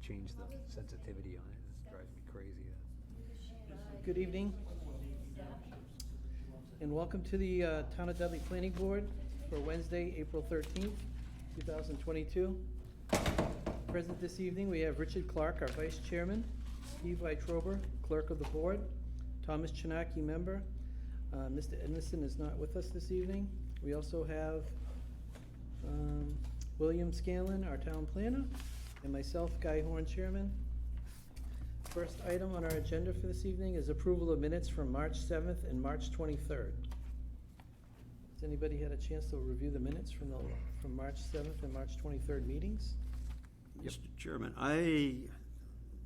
change the sensitivity on it. It drives me crazy. Good evening, and welcome to the Town of Dudley Planning Board for Wednesday, April 13th, 2022. Present this evening, we have Richard Clark, our Vice Chairman, Steve Weitrober, Clerk of the Board, Thomas Chinaki, Member. Mr. Edmondson is not with us this evening. We also have William Scanlon, our Town Planner, and myself, Guy Horn, Chairman. First item on our agenda for this evening is approval of minutes from March 7th and March 23rd. Has anybody had a chance to review the minutes from March 7th and March 23rd meetings? Mr. Chairman, I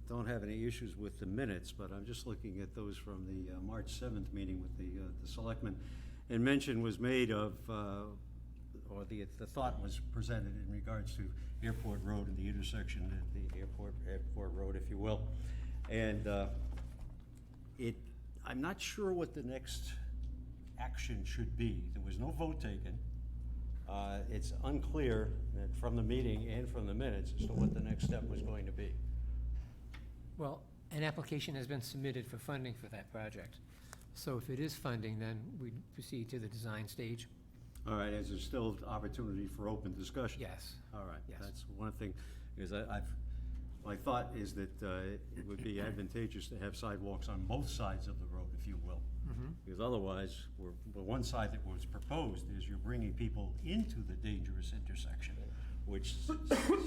don't have any issues with the minutes, but I'm just looking at those from the March 7th meeting with the selectmen. And mention was made of, or the thought was presented in regards to Airport Road and the intersection at the Airport Road, if you will. And I'm not sure what the next action should be. There was no vote taken. It's unclear that from the meeting and from the minutes as to what the next step was going to be. Well, an application has been submitted for funding for that project. So if it is funding, then we proceed to the design stage. All right, is there still opportunity for open discussion? Yes. All right, Yes. that's one thing, is my thought is that it would be advantageous to have sidewalks on both sides of the road, if you will. Mm-hmm. Because otherwise, the one side that was proposed is you're bringing people into the dangerous intersection, which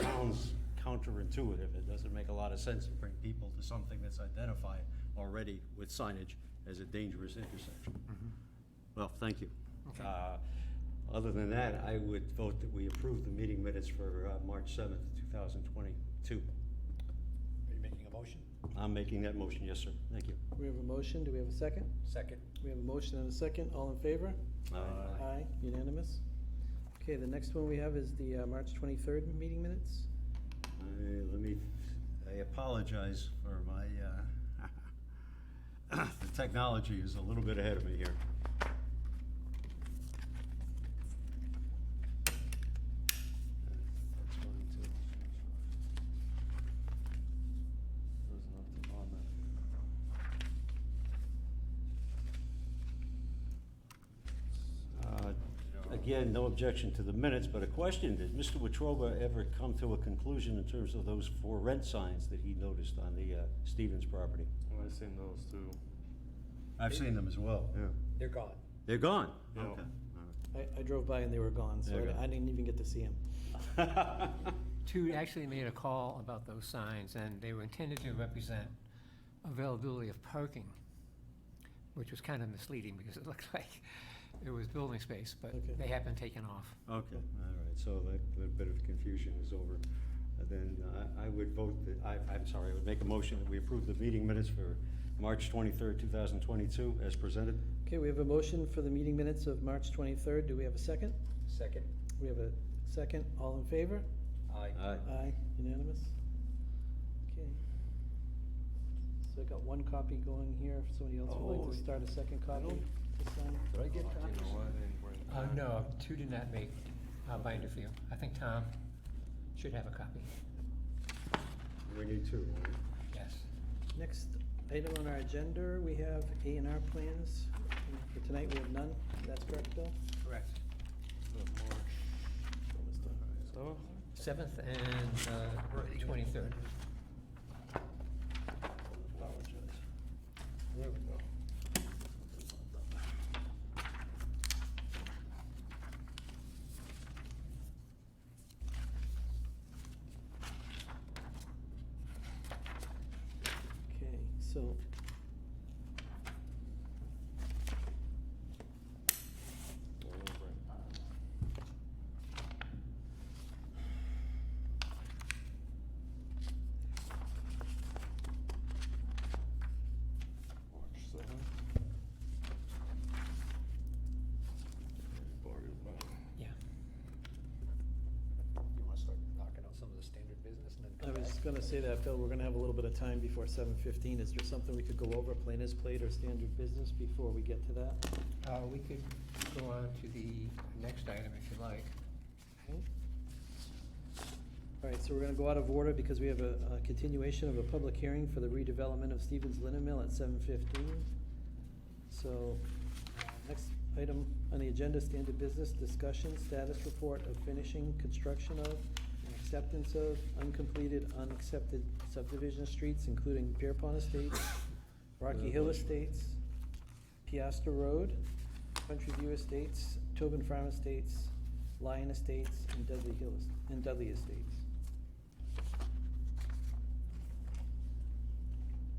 sounds counterintuitive. It doesn't make a lot of sense to bring people to something that's identified already with signage as a dangerous intersection. Mm-hmm. Well, thank you. Okay. Other than that, I would vote that we approve the meeting minutes for March 7th, 2022. Are you making a motion? I'm making that motion, yes, sir. Thank you. We have a motion. Do we have a second? Second. We have a motion and a second. All in favor? Aye. Aye, unanimous. Okay, the next one we have is the March 23rd meeting minutes. I apologize for my, the technology is a little bit ahead of me here. That's fine too. There's nothing on that. Again, no objection to the minutes, but a question: did Mr. Wetruba ever come to a conclusion in terms of those 4 rent signs that he noticed on the Stevens property? I've seen those too. I've seen them as well, yeah. They're gone. They're gone? Yeah. Okay. I drove by and they were gone, so There you go. I didn't even get to see them. All right. Two actually made a call about those signs, and they were intended to represent availability of parking, which was kind of misleading because it looked like it was building space, but Okay. they have been taken off. Okay, all right, so that bit of confusion is over. Then I would vote that, I'm sorry, I would make a motion that we approve the meeting minutes for March 23rd, 2022 as presented. Okay, we have a motion for the meeting minutes of March 23rd. Do we have a second? Second. We have a second. All in favor? Aye. Aye, unanimous. Okay. So I got one copy going here. If somebody else would like to start a second copy to sign. Did I get You know copies? what, I didn't bring mine. No, two did not make a binder for you. I think Tom should have a copy. We need 2, right? Yes. Next item on our agenda, we have A&R plans. For tonight, we have none. That's correct, Bill? Correct. So, 7th and 23rd. Apologize. There we go. Okay, so. March 7th. Borrowed mine. Yeah. You want to start knocking out some of the standard business and then I come back? was gonna say that, Bill, we're gonna have a little bit of time before 7:15. Is there something we could go over, plain as plate or standard business, before we get to that? We could go on to the next item if you like. Okay. All right, so we're gonna go out of order because we have a continuation of a public hearing for the redevelopment of Stevens Linen Mill at 7:15. So, next item on the agenda, standard business discussion, status report of finishing construction of and acceptance of uncompleted, unaccepted subdivision streets, including Pierpont Estates, Rocky Hill Estates, Piastra Road, Country View Estates, Tobin Farm Estates, Lyon Estates, and Dudley Estates.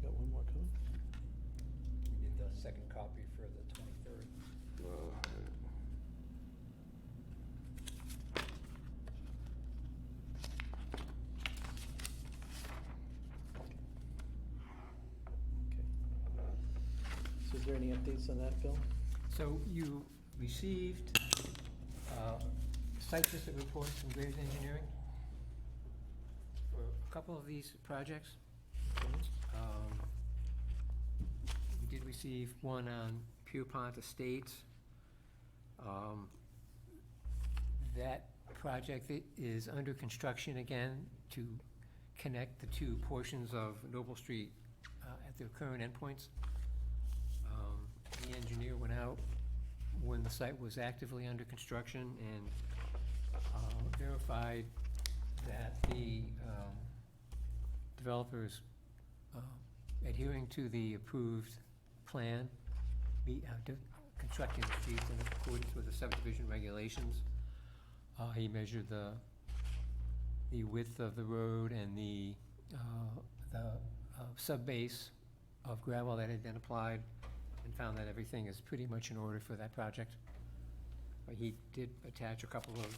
Got one more coming? We did the second copy for the 23rd. Okay. So is there any updates on that, Bill? So you received site visit reports from Graves Engineering for a couple of these projects. We did receive one on Pierpont Estates. That project is under construction again to connect the two portions of Noble Street at their current endpoints. The engineer went out when the site was actively under construction and verified that the developers adhering to the approved plan, constructing the streets in accordance with the subdivision regulations. He measured the width of the road and the subbase of gravel that had been applied, and found that everything is pretty much in order for that project. He did attach a couple of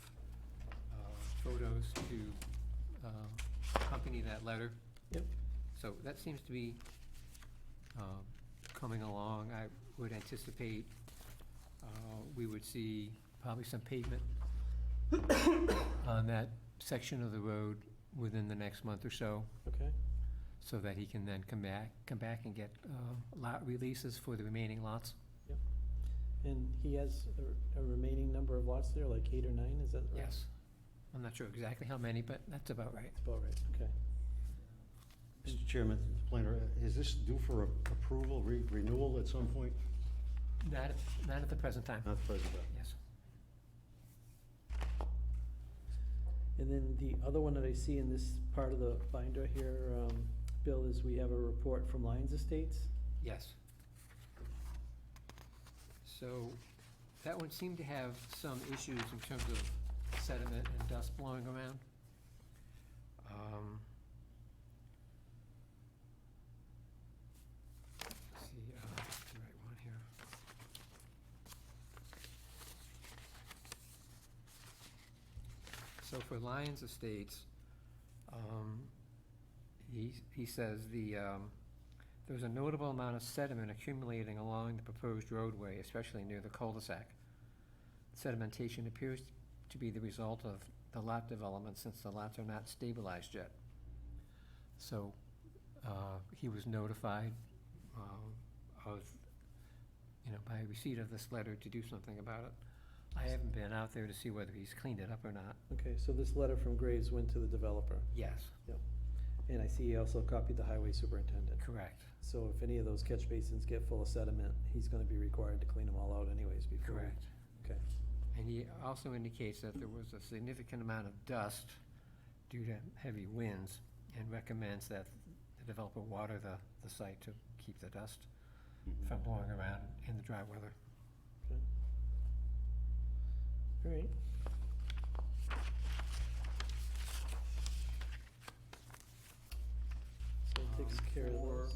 photos to accompany that letter. Yep. So that seems to be coming along. I would anticipate we would see probably some pavement on that section of the road within the next month or so, Okay. so that he can then come back and get lot releases for the remaining lots. And he has a remaining number of lots there, like 8 or 9, is that right? Yes. I'm not sure exactly how many, but that's about right. That's about right, okay. Mr. Chairman, planner, is this due for approval, renewal at some point? Not at the present time. Not present. Yes. And then the other one that I see in this part of the binder here, Bill, is we have a report from Lyons Estates. Yes. So that one seemed to have some issues in terms of sediment and dust blowing around. Let's see, the right one here. So for Lyons Estates, he says there's a notable amount of sediment accumulating along the proposed roadway, especially near the cul-de-sac. Sedimentation appears to be the result of the lot development, since the lots are not stabilized yet. So he was notified by receipt of this letter to do something about it. I haven't been out there to see whether he's cleaned it up or not. Okay, so this letter from Graves went to the developer. Yes, And I see he also copied the highway superintendent. correct, So if any of those catch basins get full of sediment, he's gonna be required to clean them all out anyways before. correct. Okay, And he also indicates that there was a significant amount of dust due to heavy winds, and recommends that the developer water the site to keep the dust from blowing around in the dry weather. okay. All right. So it takes care of For those.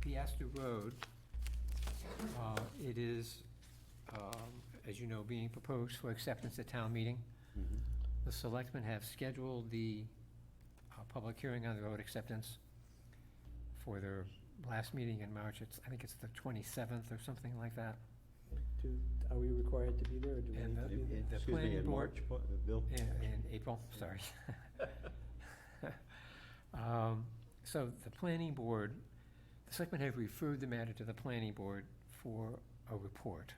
Piastra Road, it is, as you know, being proposed for acceptance at town meeting. Mhm. The selectmen have scheduled the public hearing on the road acceptance for their last meeting in March. I think it's the 27th or something like that. Are we required to be there, or do we And need to be there? the Excuse me, planning in board- March, Bill? In April, sorry. So the planning board, the selectmen have referred the matter to the planning board for a report.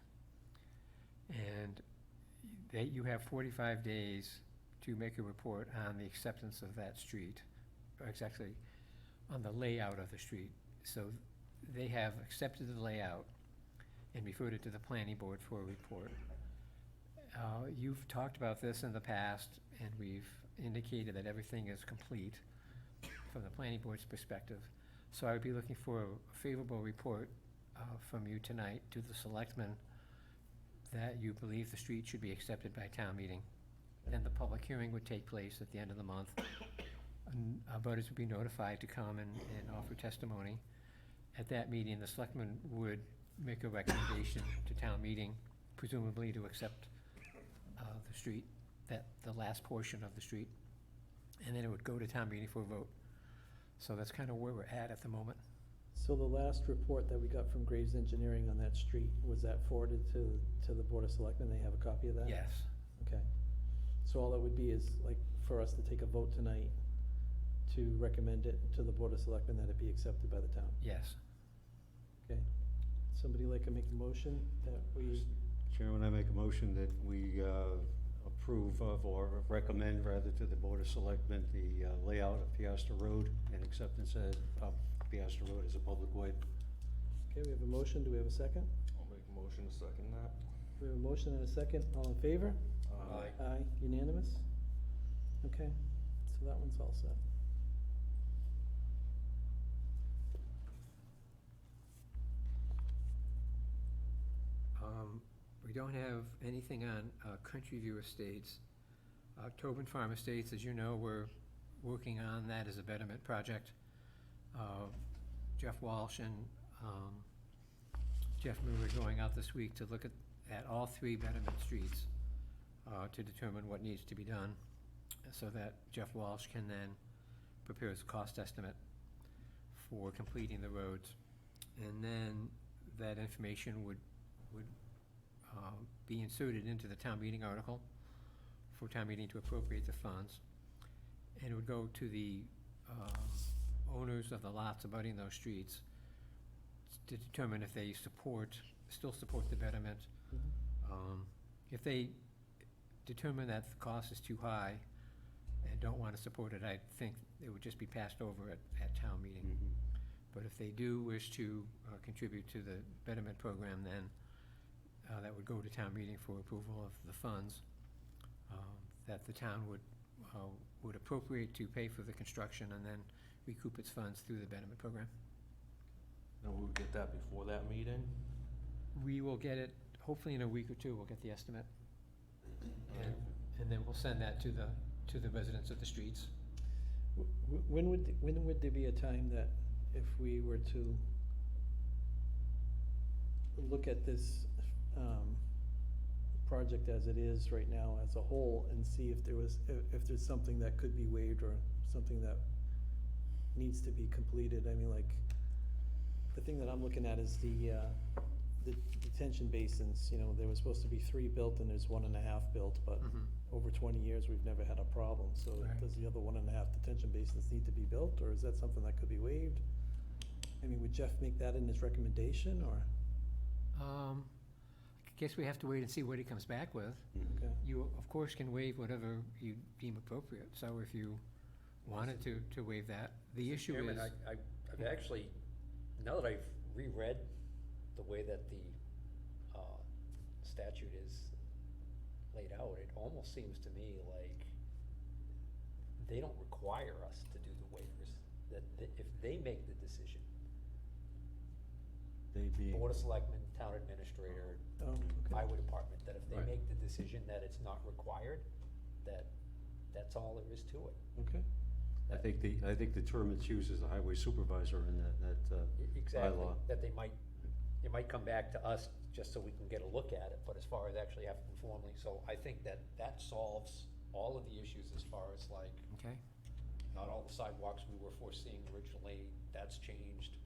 And you have 45 days to make a report on the acceptance of that street, or exactly on the layout of the street. So they have accepted the layout and referred it to the planning board for a report. You've talked about this in the past, and we've indicated that everything is complete from the planning board's perspective. So I would be looking for a favorable report from you tonight to the selectmen that you believe the street should be accepted by town meeting. Then the public hearing would take place at the end of the month. And voters would be notified to come and offer testimony. At that meeting, the selectmen would make a recommendation to town meeting, presumably to accept the street, the last portion of the street. And then it would go to town meeting for a vote. So that's kind of where we're at the moment. So the last report that we got from Graves Engineering on that street, was that forwarded to the Board of Selectmen? They have a copy of that? Yes. Okay. So all it would be is like for us to take a vote tonight to recommend it to the Board of Selectmen that it be accepted by the town? Yes. Okay. Somebody like to make a motion that we, Chairman, I make a motion that we approve of, or recommend rather, to the Board of Selectmen the layout of Piastre Road and acceptance of Piastre Road as a public way. okay, we have a motion. Do we have a second? I'll make a motion to second that. We have a motion and a second. All in favor? Aye. Aye, unanimous? Okay, so that one's all set. We don't have anything on Country View Estates. Tobin Farm Estates, as you know, we're working on that as a betterment project. Jeff Walsh and Jeff Moore are going out this week to look at all three betterment streets to determine what needs to be done, so that Jeff Walsh can then prepare his cost estimate for completing the roads. And then that information would be inserted into the town meeting article for town meeting to appropriate the funds. And it would go to the owners of the lots abutting those streets to determine if they still support the betterment. If they determine that the cost is too high and don't want to support it, I think it would just be passed over at town meeting. But if they do wish to contribute to the betterment program, then that would go to town meeting for approval of the funds that the town would appropriate to pay for the construction and then recoup its funds through the betterment program. And we'll get that before that meeting? We will get it, hopefully in a week or two, we'll get the estimate. And then we'll send that to the residents of the streets. When would there be a time that if we were to look at this project as it is right now as a whole and see if there's something that could be waived or something that needs to be completed? I mean, like, the thing that I'm looking at is the detention basins. You know, there was supposed to be 3 built and there's 1.5 built, but over 20 years, we've never had a problem. So Right. does the other 1.5 detention basins need to be built, or is that something that could be waived? I mean, would Jeff make that in his recommendation, or? I guess we have to wait and see what he comes back with. Okay. You, of course, can waive whatever you deem appropriate, so if you wanted to waive that, the issue Chairman, is. I've actually, now that I've reread the way that the statute is laid out, it almost seems to me like they don't require us to do the waivers. That if they make the decision, They'd be, Board of Selectmen, Town Administrator, Oh, okay. Highway Department, that if they Right. make the decision that it's not required, that's all there is to it. Okay. I think the term that's used is the highway supervisor in that Exactly, bylaw. that they might come back to us just so we can get a look at it, but as far as actually having to formally, so I think that solves all of the issues as far as like, Okay, not all the sidewalks we were foreseeing originally, that's changed,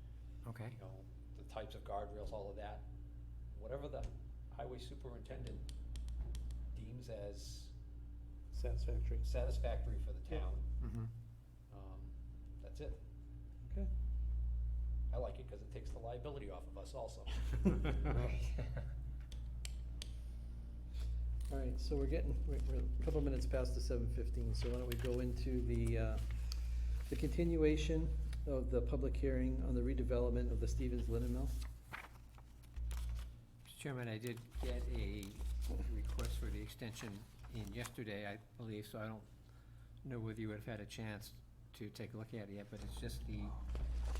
okay, you know, the types of guardrails, all of that. Whatever the highway superintendent deems as Satisfactory. satisfactory for the town, that's it. Okay. I like it because it takes the liability off of us also. All right, so we're a couple minutes past the 7:15, so why don't we go into the continuation of the public hearing on the redevelopment of the Stevens Linen Mill? Mr. Chairman, I did get a request for the extension in yesterday, I believe, so I don't know whether you would have had a chance to take a look at it yet, but it's just the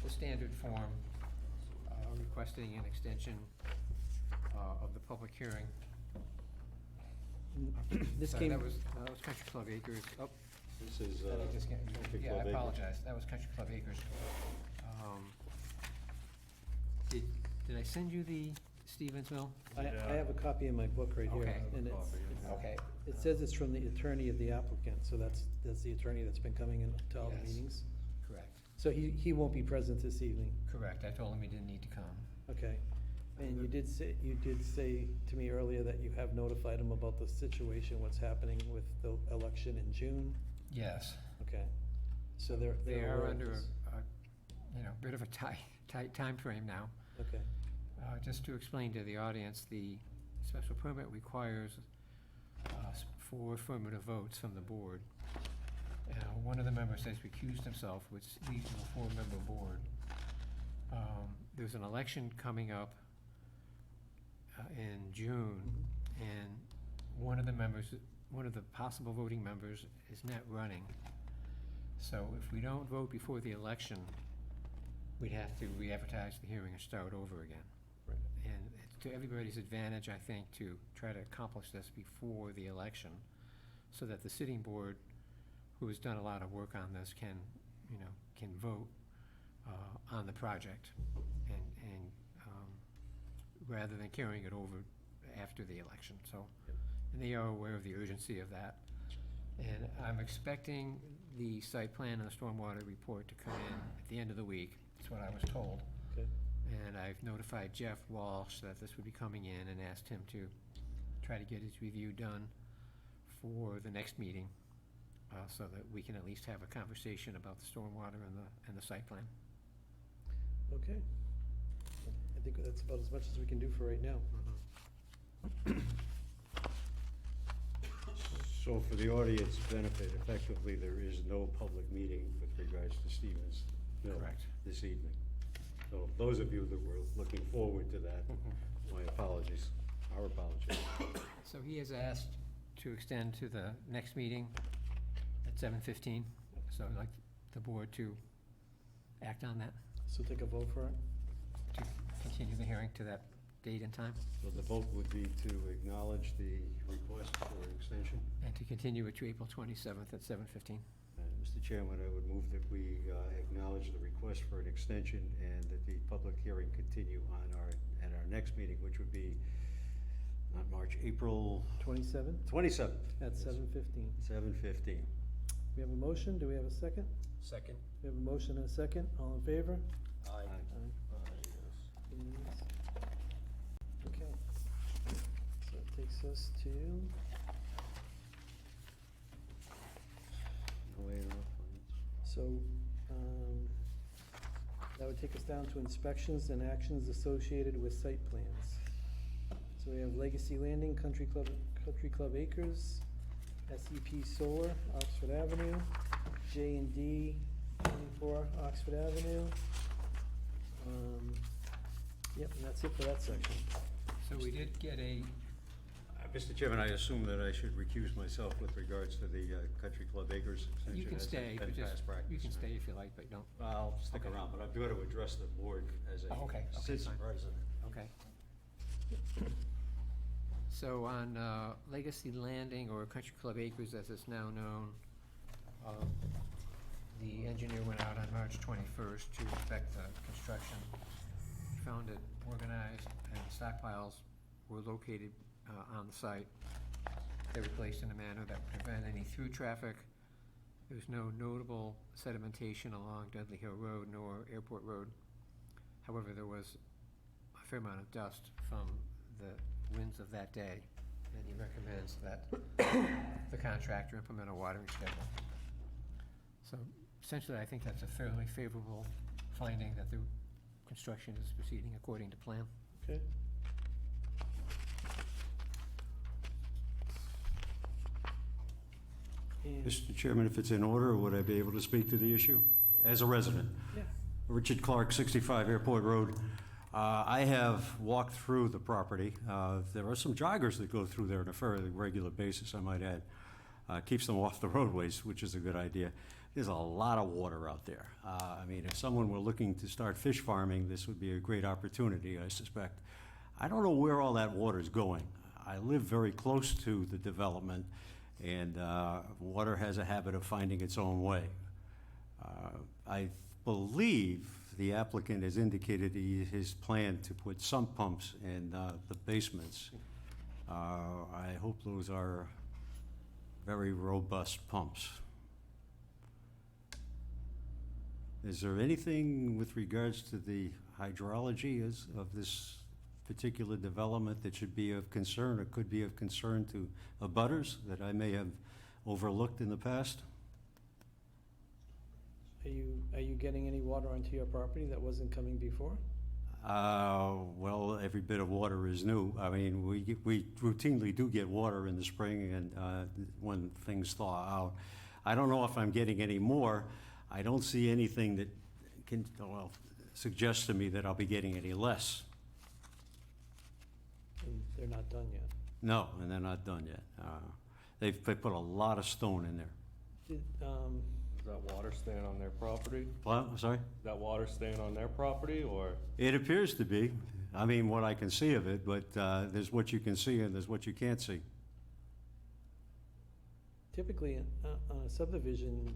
standard form requesting an extension of the public hearing. This Sorry, came, that was Country Club Acres. Oh, This is, did I just get, Country yeah, Club I Acres. apologize. That was Country Club Acres. Did I send you the Stevens Mill? I Yeah. have a copy in my book right here. Okay. And Copy. Okay. it says it's from the attorney of the applicant, so that's the attorney that's been coming in to all the Yes. meetings. Correct. So he won't be present this evening, Correct. I told him he didn't need to come. okay? And you did say to me earlier that you have notified him about the situation, what's happening with the election in June, Yes. okay? So they're They aware are of under this. a bit of a tight timeframe now. Okay, Just to explain to the audience, the special permit requires 4 affirmative votes from the board. One of the members has recused himself, which leaves a 4-member board. There's an election coming up in June, and one of the possible voting members is not running. So if we don't vote before the election, we'd have to re-advertise the hearing and start over again. right, And it's to everybody's advantage, I think, to try to accomplish this before the election, so that the sitting board, who has done a lot of work on this, can vote on the project, and rather than carrying it over after the election, so. Yep. And they are aware of the urgency of that. And I'm expecting the site plan and the stormwater report to come in at the end of the week, that's what I was told. okay. And I've notified Jeff Walsh that this would be coming in and asked him to try to get his review done for the next meeting, so that we can at least have a conversation about the stormwater and the site plan. Okay. I think that's about as much as we can do for right now. So for the audience benefit, effectively, there is no public meeting with regards to Stevens Mill Correct. this evening. So those of you that were looking forward to that, my apologies, our apologies. So he has asked to extend to the next meeting at 7:15, so I'd like the board to act on that, So take a vote for it? to continue the hearing to that date and time, So the vote would be to acknowledge the request for an extension. and to continue it to April 27th at 7:15. Mr. Chairman, I would move that we acknowledge the request for an extension and that the public hearing continue at our next meeting, which would be not March, April 27 27th. at 7:15. 7:15. We have a motion, do we have a second? Second? We have a motion and a second, all in favor? Aye. Aye. Unanimous. Okay. So it takes us to, No way off. so, that would take us down to inspections and actions associated with site plans. So we have Legacy Landing, Country Club Acres, SEP Solar, Oxford Avenue, J&D 24, Oxford Avenue. Yep, and that's it for that section. So we did get a, Mr. Chairman, I assume that I should recuse myself with regards to the Country Club Acres extension. you can as has stay, been but just, past practice. you can stay if you like, but don't, I'll stick Okay. around, but I'm going to address the board as a Oh, okay, citizen fine. resident. okay. So on Legacy Landing, or Country Club Acres as it's now known, the engineer went out on March 21st to inspect the construction. He found it organized and stockpiles were located on the site. They were placed in a manner that would prevent any through traffic. There was no notable sedimentation along Dudley Hill Road nor Airport Road. However, there was a fair amount of dust from the winds of that day, and he recommends that the contractor implement a watering schedule. So essentially, I think that's a fairly favorable finding that the construction is proceeding according to plan. Okay. And- Mr. Chairman, if it's in order, would I be able to speak to the issue as a resident? Yeah. Richard Clark, 65 Airport Road. I have walked through the property. There are some joggers that go through there on a fairly regular basis, I might add. Keeps them off the roadways, which is a good idea. There's a lot of water out there. I mean, if someone were looking to start fish farming, this would be a great opportunity, I suspect. I don't know where all that water is going. I live very close to the development, and water has a habit of finding its own way. I believe the applicant has indicated his plan to put sump pumps in the basements. I hope those are very robust pumps. Is there anything with regards to the hydrology of this particular development that should be of concern or could be of concern to abutters that I may have overlooked in the past? Are you getting any water onto your property that wasn't coming before? Well, every bit of water is new. I mean, we routinely do get water in the spring and when things thaw out. I don't know if I'm getting any more. I don't see anything that can, well, suggest to me that I'll be getting any less. And they're not done yet. No, and they're not done yet. They put a lot of stone in there. Did, Is that water staying on their property? What, I'm sorry? Is that water staying on their property, or? It appears to be. I mean, what I can see of it, but there's what you can see and there's what you can't see. Typically, on a subdivision,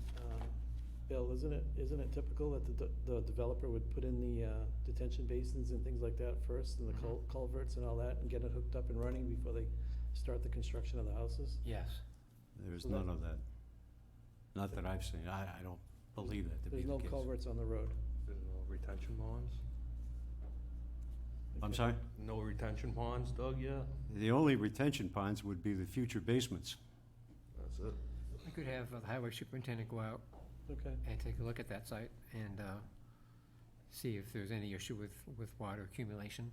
Bill, isn't it typical that the developer would put in the detention basins and things like that first, and the culverts and all that, and get it hooked up and running before they start the construction of the houses? Yes. There's So none of that. Not that I've seen. I don't believe that to be There's the no case. culverts on the road? There's no retention ponds? I'm sorry? No retention ponds dug yet? The only retention ponds would be the future basements. That's it. I could have the highway superintendent go out Okay. and take a look at that site and see if there's any issue with water accumulation.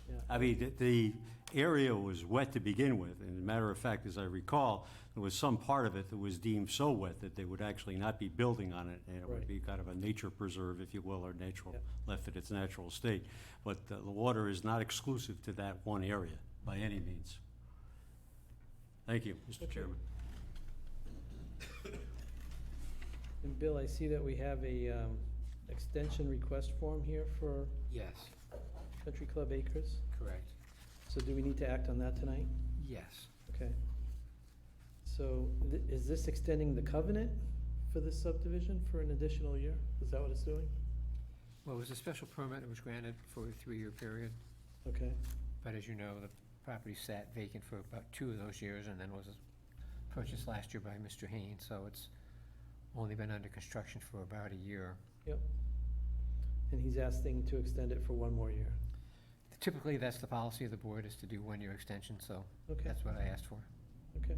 Yeah. I mean, the area was wet to begin with, and as a matter of fact, as I recall, there was some part of it that was deemed so wet that they would actually not be building on it, and it would Right. be kind of a nature preserve, if you will, or natural, Yeah. left at its natural state. But the water is not exclusive to that one area, by any means. Thank you, Mr. Okay. Chairman. And Bill, I see that we have a extension request form here for Yes, Country Club Acres. correct. So do we need to act on that tonight? Yes. Okay. So is this extending the covenant for this subdivision for an additional year? Is that what it's doing? Well, it was a special permit that was granted for a 3-year period, Okay. but as you know, the property sat vacant for about 2 of those years and then was purchased last year by Mr. Haynes, so it's only been under construction for about a year. Yep. And he's asking to extend it for 1 more year. Typically, that's the policy of the board, is to do 1-year extension, so Okay. that's what I asked for. Okay.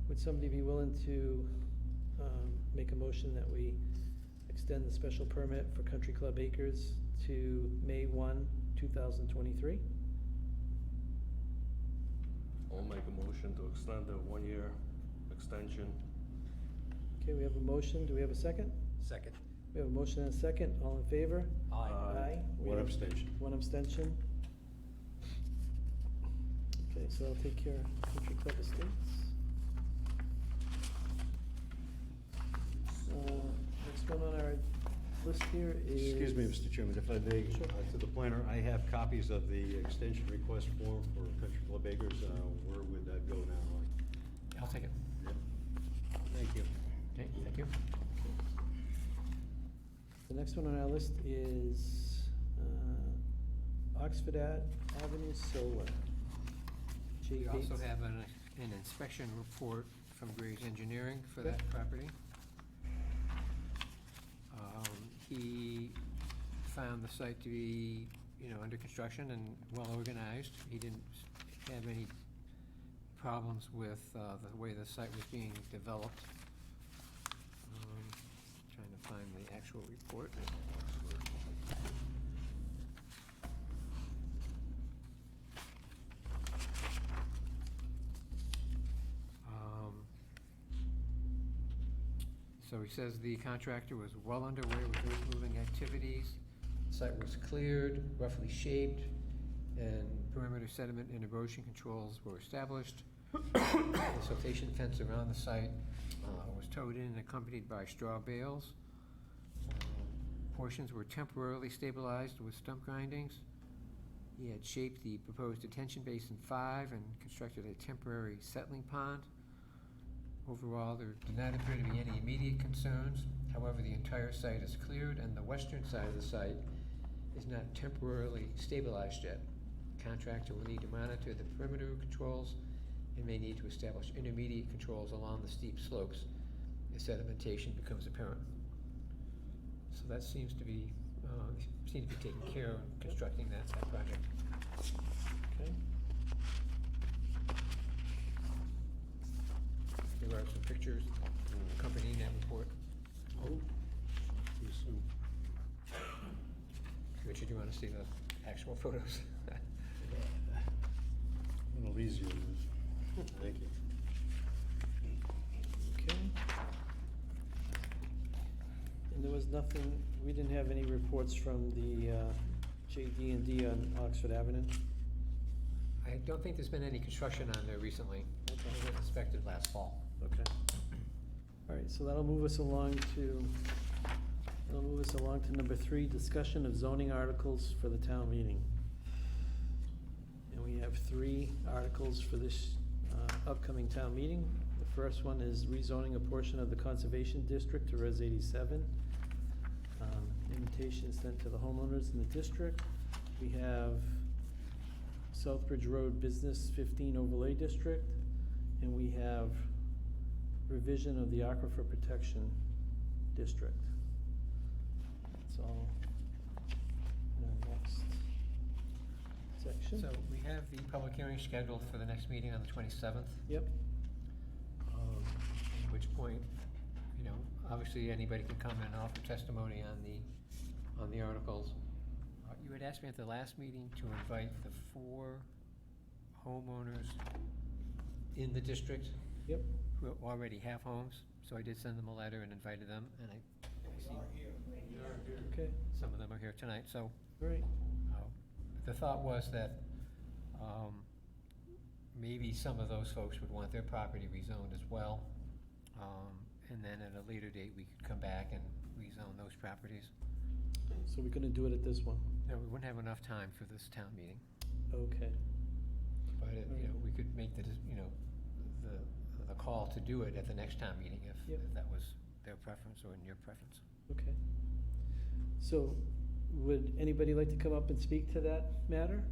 Would somebody be willing to make a motion that we extend the special permit for Country Club Acres to May 1, 2023? I'll make a motion to extend the 1-year extension. Okay, we have a motion. Do we have a second? Second. We have a motion and a second. All in favor? Aye. We One have abstention. One abstention. Okay, so I'll take care of Country Club Estates. Next one on our list here is... Excuse me, Mr. Chairman, if I may, Sure. to the planner, I have copies of the extension request form for Country Club Acres. Where would that go now? I'll take it. Yep. Thank you. Okay, thank you. The next one on our list is Oxford Avenue Solar. Jay We also Gates. have an inspection report from Graves Engineering for that property. He found the site to be, under construction and well-organized. He didn't have any problems with the way the site was being developed. Trying to find the actual report. So he says the contractor was well underway with earth-moving activities. The site was cleared, roughly shaped, and perimeter sediment and erosion controls were established. The siltation fence around the site was towed in and accompanied by straw bales. Portions were temporarily stabilized with stump grindings. He had shaped the proposed detention basin 5 and constructed a temporary settling pond. Overall, there did not appear to be any immediate concerns. However, the entire site is cleared and the western side of the site is not temporarily stabilized yet. Contractor will need to monitor the perimeter controls and may need to establish intermediate controls along the steep slopes as sedimentation becomes apparent. So that seems to be taking care of constructing that project. Okay. There are some pictures accompanying that report. Oh, too soon. Richard, you want to see the actual photos? A little easier. Thank you. Okay. And there was nothing, we didn't have any reports from the JD&D on Oxford Avenue? I don't think there's been any construction on there recently. It was inspected last fall. Okay. All right, so that'll move us along to number 3, discussion of zoning articles for the town meeting. And we have 3 articles for this upcoming town meeting. The first one is rezoning a portion of the Conservation District to Res 87. Invitation sent to the homeowners in the district. We have Southbridge Road Business 15 Overlay District, and we have revision of the Aquifer Protection District. That's all in our next section. So we have the public hearing scheduled for the next meeting on the 27th. Yep, At which point, you know, obviously anybody can come and offer testimony on the articles. You had asked me at the last meeting to invite the 4 homeowners in the district yep. who already have homes, so I did send them a letter and invited them, and I see Okay, some of them are here tonight, so all right. the thought was that maybe some of those folks would want their property rezoned as well. And then at a later date, we could come back and rezone those properties. So we're gonna do it at this one? No, we wouldn't have enough time for this town meeting, Okay. but we could make the call to do it at the next town meeting if that was their preference or in your preference. Okay. So, would anybody like to come up and speak to that matter?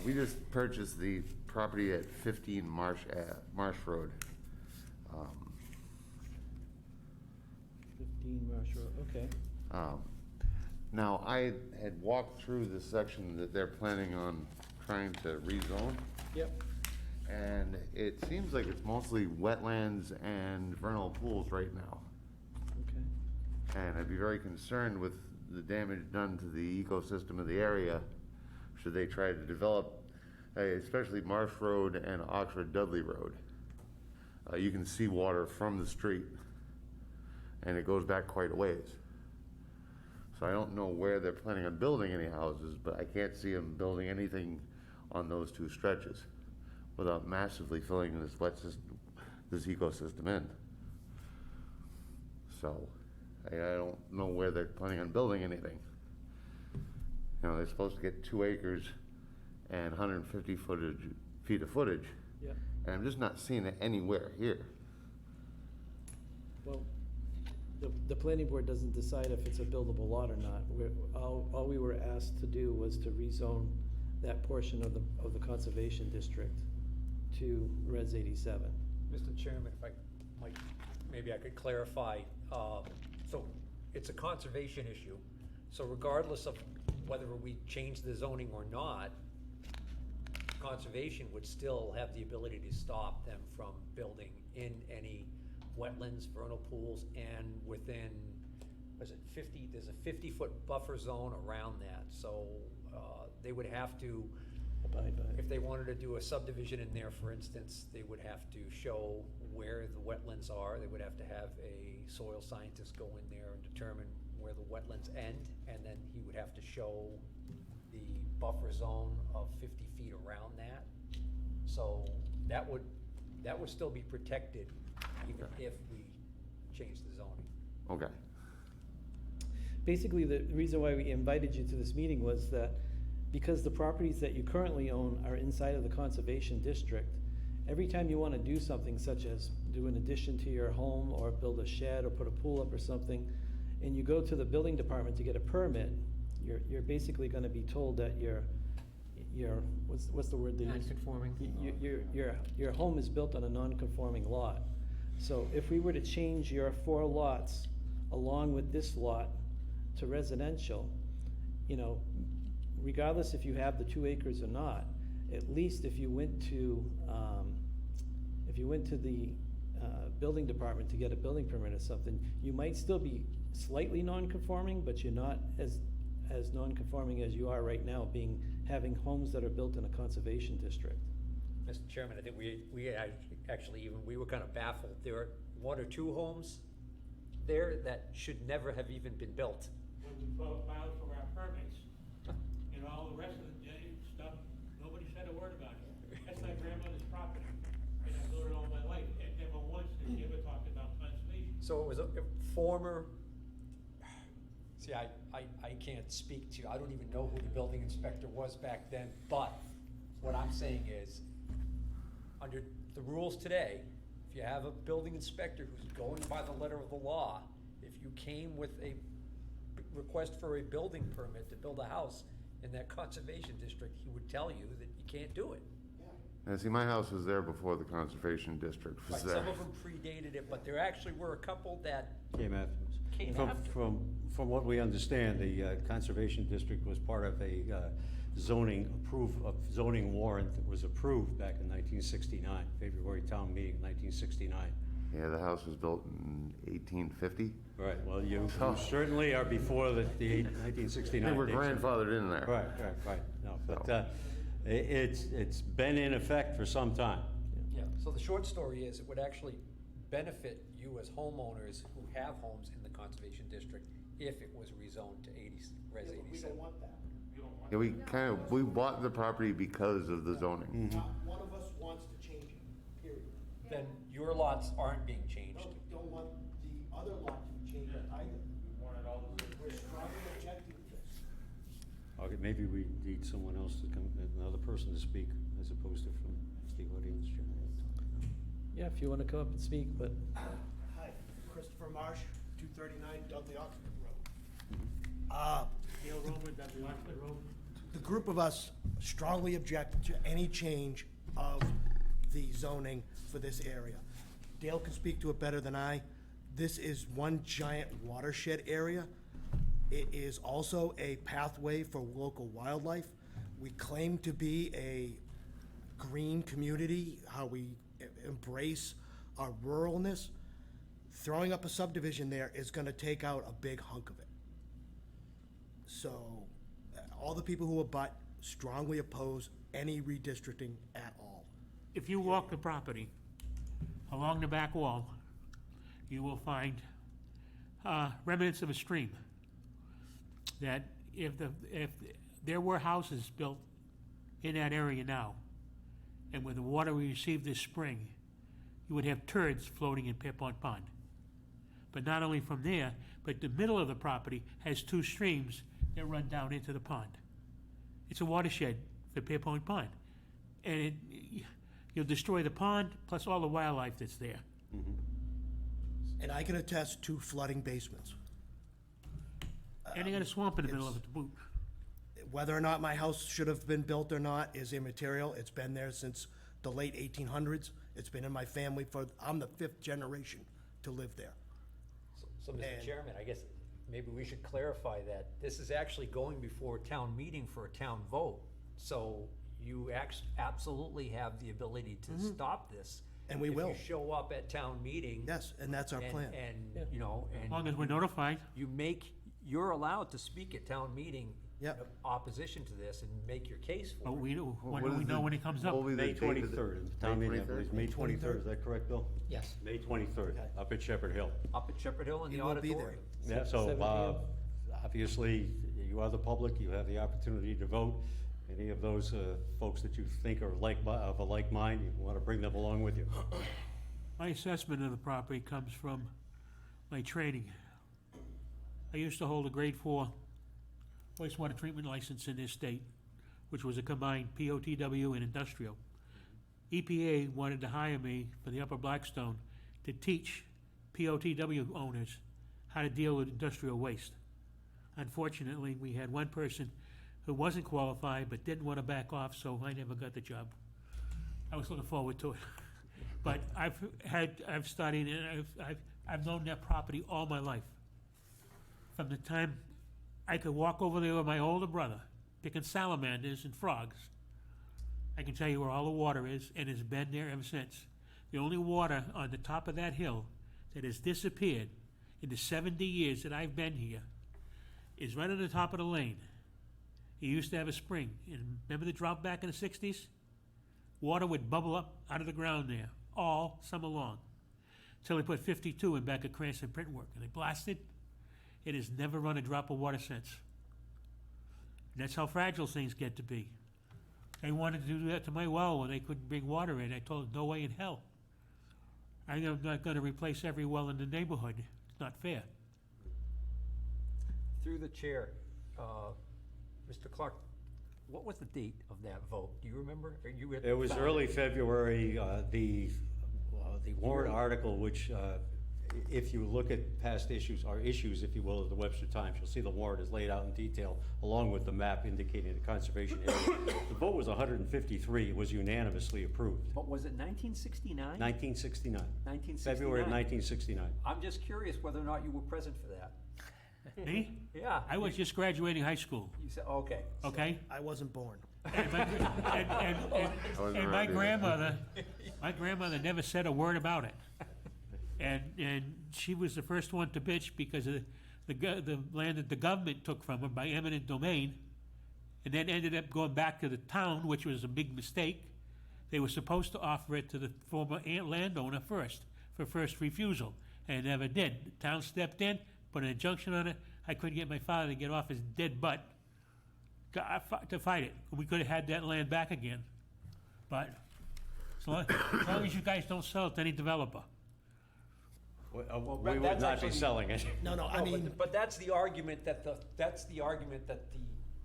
We just purchased the property at 15 Marsh Road. 15 Marsh Road, okay. Now, I had walked through the section that they're planning on trying to rezone, Yep, and it seems like it's mostly wetlands and vernal pools right now. okay. And I'd be very concerned with the damage done to the ecosystem of the area should they try to develop, especially Marsh Road and Oxford Dudley Road. You can see water from the street, and it goes back quite a ways. So I don't know where they're planning on building any houses, but I can't see them building anything on those 2 stretches without massively filling this this ecosystem in. So I don't know where they're planning on building anything. You know, they're supposed to get 2 acres and 150 feet of footage, Yep, and I'm just not seeing it anywhere here. well, the planning board doesn't decide if it's a buildable lot or not. All we were asked to do was to rezone that portion of the conservation district to Res 87. Mr. Chairman, if I might, maybe I could clarify. So it's a conservation issue. So regardless of whether we change the zoning or not, conservation would still have the ability to stop them from building in any wetlands, vernal pools, and within, was it 50, there's a 50-foot buffer zone around that, so they would have to, Abide by it. if they wanted to do a subdivision in there, for instance, they would have to show where the wetlands are. They would have to have a soil scientist go in there and determine where the wetlands end, and then he would have to show the buffer zone of 50 feet around that. So that would still be protected even if we change the zoning. Okay. Basically, the reason why we invited you to this meeting was that because the properties that you currently own are inside of the conservation district, every time you want to do something such as do an addition to your home or build a shed or put a pool up or something, and you go to the building department to get a permit, you're basically going to be told that you're what's the word they use? Non-conforming. Your home is built on a non-conforming lot. So if we were to change your 4 lots along with this lot to residential, you know, regardless if you have the 2 acres or not, at least if you went to the building department to get a building permit or something, you might still be slightly non-conforming, but you're not as non-conforming as you are right now, having homes that are built in a conservation district. Mr. Chairman, I think we actually we were kind of baffled. There are 1 or 2 homes there that should never have even been built. When we filed for our permits, and all the rest of the stuff, nobody said a word about it. That's my grandmother's property, and I've known it all my life, and never once did she ever talk about conservation. So it was a former, see, I can't speak to, I don't even know who the building inspector was back then, but what I'm saying is, under the rules today, if you have a building inspector who's going by the letter of the law, if you came with a request for a building permit to build a house in that conservation district, he would tell you that you can't do it. And see, my house was there before the conservation district was Right, there. some of them predated it, but there actually were a couple that Came afterwards. Came From- after. From what we understand, the Conservation District was part of a zoning warrant that was approved back in 1969, February town meeting, 1969. Yeah, the house was built in 1850. Right, well, you certainly are before the 1969 They were date. grandfathered in there. Right, no, but it's been in effect for some time. Yeah, so the short story is, it would actually benefit you as homeowners who have homes in the conservation district if it was rezoned to 80, res 87. We don't want that. Yeah, we bought the property because of the zoning. Not one of us wants to change it, period. Then your lots aren't being changed. No, we don't want the other lot to be changed either. We're strongly objecting to this. Okay, maybe we need someone else to come, another person to speak, as opposed to from the audience. Yeah, if you want to come up and speak, but Hi, Christopher Marsh, 239 Dudley Oxford Road. Dale Roman, Dudley Oxford Road. The group of us strongly object to any change of the zoning for this area. Dale can speak to it better than I. This is one giant watershed area. It is also a pathway for local wildlife. We claim to be a green community, how we embrace our ruralness. Throwing up a subdivision there is gonna take out a big hunk of it. So, all the people who abut strongly oppose any redistricting at all. If you walk the property along the back wall, you will find remnants of a stream. That if there were houses built in that area now, and with the water we received this spring, you would have turds floating in Pierpont Pond. But not only from there, but the middle of the property has 2 streams that run down into the pond. It's a watershed for Pierpont Pond. And you'll destroy the pond, plus all the wildlife that's there. And I can attest to flooding basements. And you got a swamp in the middle of it to boot. Whether or not my house should have been built or not is immaterial. It's been there since the late 1800s. It's been in my family I'm the 5th generation to live there. So, Mr. And- Chairman, I guess maybe we should clarify that this is actually going before a town meeting for a town vote. So you absolutely have the ability to stop this And we will. If you show up at town meeting. Yes, and that's our plan. And, you know, As long as and we're notified. you're allowed to speak at town meeting. Yep. in opposition to this and make your case for But it. when do What we is know the- when it comes up? what will be the May date of the- 23rd, the town May meeting, I believe, 23rd? May 23rd, is that correct, Bill? Yes. May 23rd, up at Shepherd Hill. Up at Shepherd Hill in the You will be there. auditorium. Yeah, so, 7 obviously, you are the public, you have the opportunity to vote. Any of those folks that you think are of a like mind, you want to bring them along with you. My assessment of the property comes from my training. I used to hold a grade 4 wastewater treatment license in this state, which was a combined POTW and industrial. EPA wanted to hire me for the Upper Blackstone to teach POTW owners how to deal with industrial waste. Unfortunately, we had one person who wasn't qualified but didn't want to back off, so I never got the job. I was looking forward to it. But I've studied and I've known that property all my life. From the time I could walk over there with my older brother, picking salamanders and frogs. I can tell you where all the water is, and it's been there ever since. The only water on the top of that hill that has disappeared in the 70 years that I've been here is right on the top of the lane. He used to have a spring, and remember the drought back in the 60s? Water would bubble up out of the ground there all summer long, till they put 52 in back of Cranston Print Work, and they blasted. It has never run a drop of water since. And that's how fragile things get to be. They wanted to do that to my well when they couldn't bring water in. I told them, no way in hell. I'm not gonna replace every well in the neighborhood. It's not fair. Through the chair, Mr. Clark, what was the date of that vote? Do you remember? Are you at- It was early February, the warrant article, which, if you look at past issues, or issues, if you will, of the Webster Times, you'll see the warrant is laid out in detail, along with the map indicating the conservation area. The vote was 153, it was unanimously approved. What was it, 1969? 1969. 1969. February of 1969. I'm just curious whether or not you were present for that. Me? Yeah. I was just graduating high school, You said, okay. okay? I wasn't born. And my, and my grandmother never said a word about it. And she was the first one to bitch because of the land that the government took from her by eminent domain, and then ended up going back to the town, which was a big mistake. They were supposed to offer it to the former landowner first, for first refusal, and never did. The town stepped in, put an injunction on it. I couldn't get my father to get off his dead butt to fight it. We could have had that land back again. But as long as you guys don't sell it to any developer. We that's would not actually- be selling it. No, I No, mean, but that's the argument that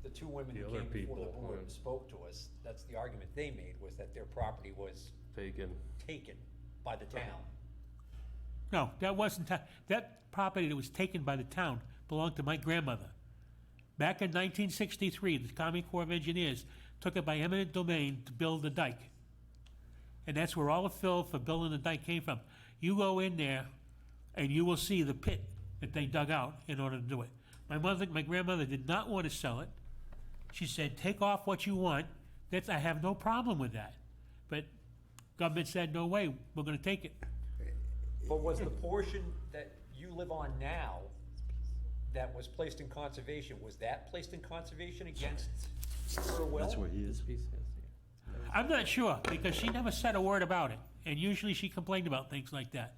the two women The who other came before the people, board yeah. and spoke to us, that's the argument they made, was that their property was Taken. taken by the town. No, that wasn't, that property that was taken by the town belonged to my grandmother. Back in 1963, the Army Corps of Engineers took it by eminent domain to build the dike. And that's where all the fill for building the dike came from. You go in there and you will see the pit that they dug out in order to do it. My grandmother did not want to sell it. She said, take off what you want. I have no problem with that. But government said, no way, we're gonna take it. But was the portion that you live on now that was placed in conservation, was that placed in conservation against her will? That's where he is. I'm not sure, because she never said a word about it. And usually she complained about things like that.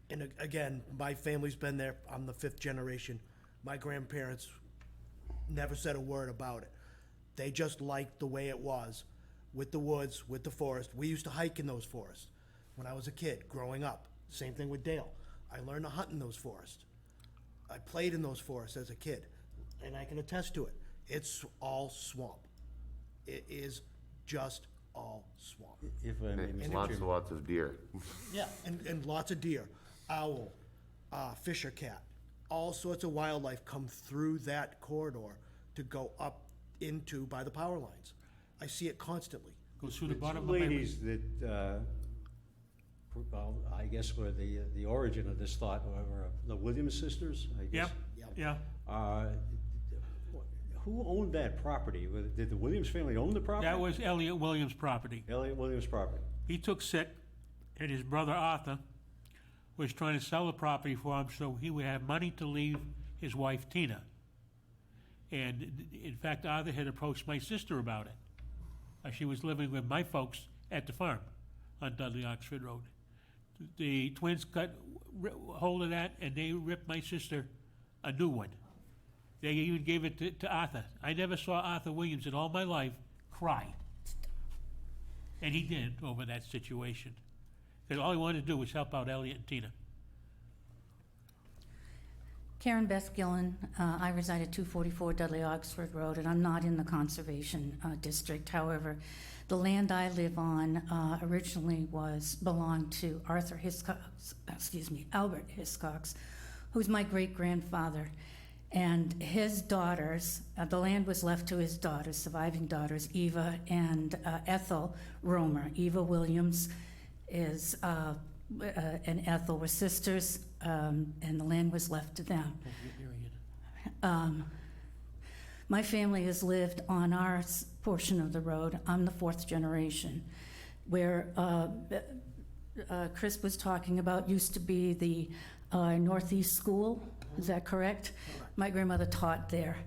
and again, my family's been there. I'm the 5th generation. My grandparents never said a word about it. They just liked the way it was, with the woods, with the forest. We used to hike in those forests when I was a kid, growing up. Same thing with Dale. I learned to hunt in those forests. I played in those forests as a kid, and I can attest to it. It's all swamp. It is just all swamp. If I may, Mr. Lots and Chairman. lots of deer. Yeah, and lots of deer, owl, fisher cat, all sorts of wildlife come through that corridor to go up into by the power lines. I see it constantly. Goes through the The bottom two of my. ladies that, well, I guess were the origin of this thought, were the Williams sisters, I guess. Yep, yeah. Who owned that property? Did the Williams family own the property? That was Elliot Williams' property. Elliot Williams' property. He took sick, that his brother Arthur was trying to sell the property for him so he would have money to leave his wife Tina. And in fact, Arthur had approached my sister about it. She was living with my folks at the farm on Dudley Oxford Road. The twins got hold of that and they ripped my sister a new one. They even gave it to Arthur. I never saw Arthur Williams in all my life cry. And he did over that situation. Because all he wanted to do was help out Elliot and Tina. Karen Beth Gillen, I reside at 244 Dudley Oxford Road, and I'm not in the conservation district. However, the land I live on originally belonged to Albert Hiscox, who's my great-grandfather. And his daughters, the land was left to his daughters, surviving daughters, Eva and Ethel Romer. Eva Williams and Ethel were sisters, and the land was left to them. My family has lived on our portion of the road. I'm the fourth generation. Where Chris was talking about used to be the Northeast School. Is that correct? My grandmother taught there.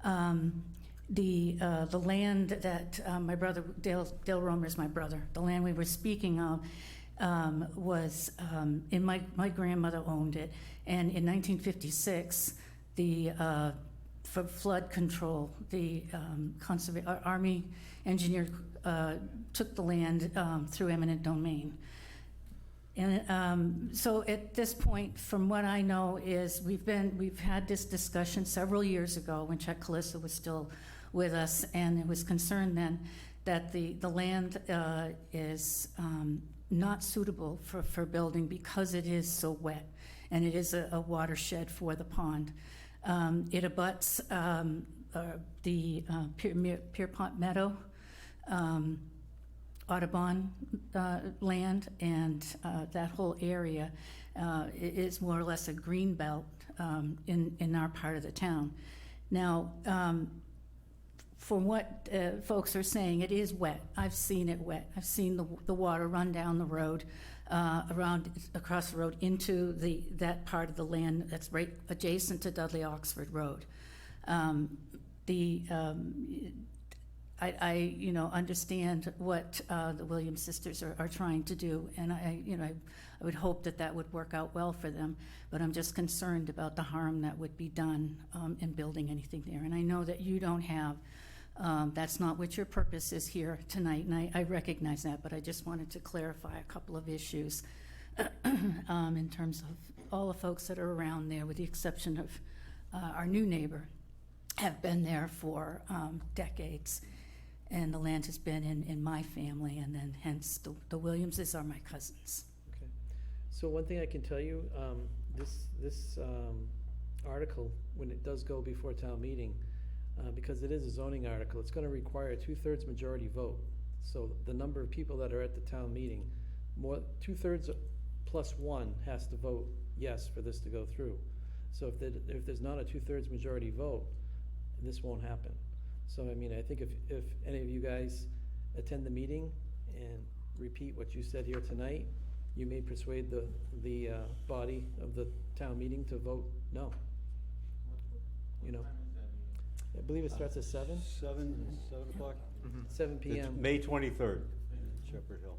The land that my brother, Dale Romer is my brother, the land we were speaking of was, my grandmother owned it. And in 1956, for flood control, the Army engineer took the land through eminent domain. And so at this point, from what I know, is we've had this discussion several years ago when Chuck Calissa was still with us, and it was concerned then that the land is not suitable for building because it is so wet, and it is a watershed for the pond. It abuts the Pierpont Meadow, Audubon land, and that whole area is more or less a green belt in our part of the town. Now, from what folks are saying, it is wet. I've seen it wet. I've seen the water run down the road, across the road into that part of the land that's right adjacent to Dudley Oxford Road. I understand what the Williams sisters are trying to do, and I would hope that would work out well for them, but I'm just concerned about the harm that would be done in building anything there. And I know that you don't have, that's not what your purpose is here tonight, and I recognize that, but I just wanted to clarify a couple of issues in terms of all the folks that are around there, with the exception of our new neighbor, have been there for decades. And the land has been in my family, and then hence the Williamses are my cousins. Okay. So one thing I can tell you, this article, when it does go before town meeting, because it is a zoning article, it's going to require a 2/3 majority vote. So the number of people that are at the town meeting, 2/3 plus one has to vote yes for this to go through. So if there's not a 2/3 majority vote, this won't happen. So, I mean, I think if any of you guys attend the meeting and repeat what you said here tonight, you may persuade the body of the town meeting to vote no. I believe it starts at 7? 7 o'clock? 7 It's PM. May 23rd, Shepherd Hill.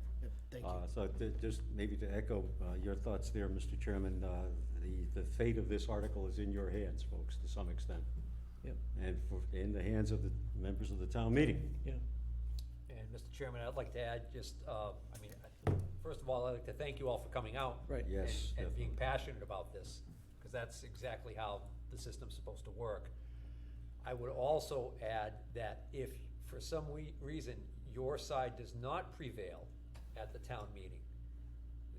Thank you. So just maybe to echo your thoughts there, Mr. Chairman, the fate of this article is in your hands, folks, to some extent. Yep. And in the hands of the members of the town meeting. Yeah. And Mr. Chairman, I'd like to add just, first of all, I'd like to thank you all for coming out. Right. Yes, And being definitely. passionate about this, because that's exactly how the system's supposed to work. I would also add that if for some reason your side does not prevail at the town meeting,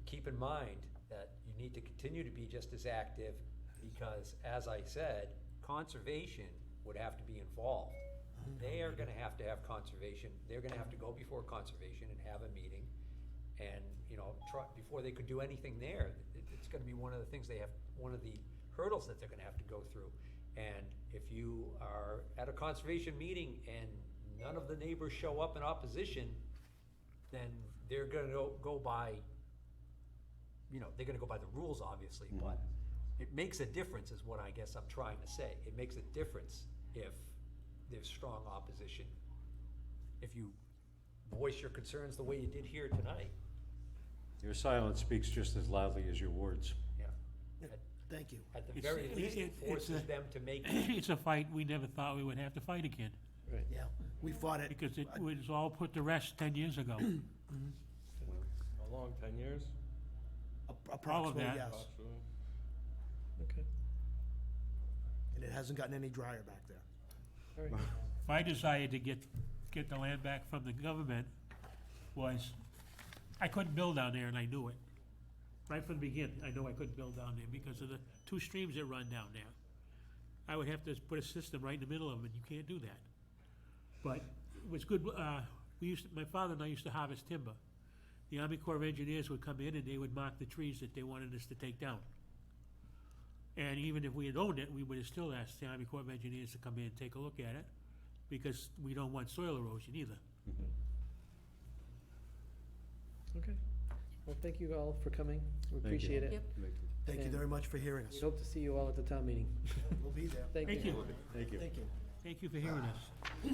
keep in mind that you need to continue to be just as active, because as I said, conservation would have to be involved. They are gonna have to have conservation, they're gonna have to go before conservation and have a meeting, and, try, before they could do anything there, it's gonna be one of the things one of the hurdles that they're gonna have to go through. And if you are at a conservation meeting and none of the neighbors show up in opposition, then they're gonna go by you know, they're gonna go by the rules, obviously, but it makes a difference, is what I guess I'm trying to say. It makes a difference if there's strong opposition. If you voice your concerns the way you did here tonight. Your silence speaks just as loudly as your words. Yeah. Thank you. At the It's- very least, it it's forces a- them to make, It's a fight we never thought we would have to fight again, Right. Yeah, we fought it. because it was all put to rest 10 years ago. How long, 10 years? Approximately, that. yes. Approximately. Okay, And it hasn't gotten any drier back there. all right. If I decided to get the land back from the government, was, I couldn't build down there, and I knew it. Right from the beginning, I knew I couldn't build down there because of the two streams that run down there. I would have to put a system right in the middle of them, and you can't do that. But it was good, my father and I used to harvest timber. The Army Corps of Engineers would come in and they would mark the trees that they wanted us to take down. And even if we had owned it, we would have still asked the Army Corps of Engineers to come in and take a look at it, because we don't want soil erosion either. Okay. Well, thank you all for coming. We Thank you. appreciate it. Yep. Thank you And very much for hearing We us. hope to see you all at the town meeting. We'll be there. Thank Thank you. you. Thank you. Thank you. Thank you for hearing us. Yeah,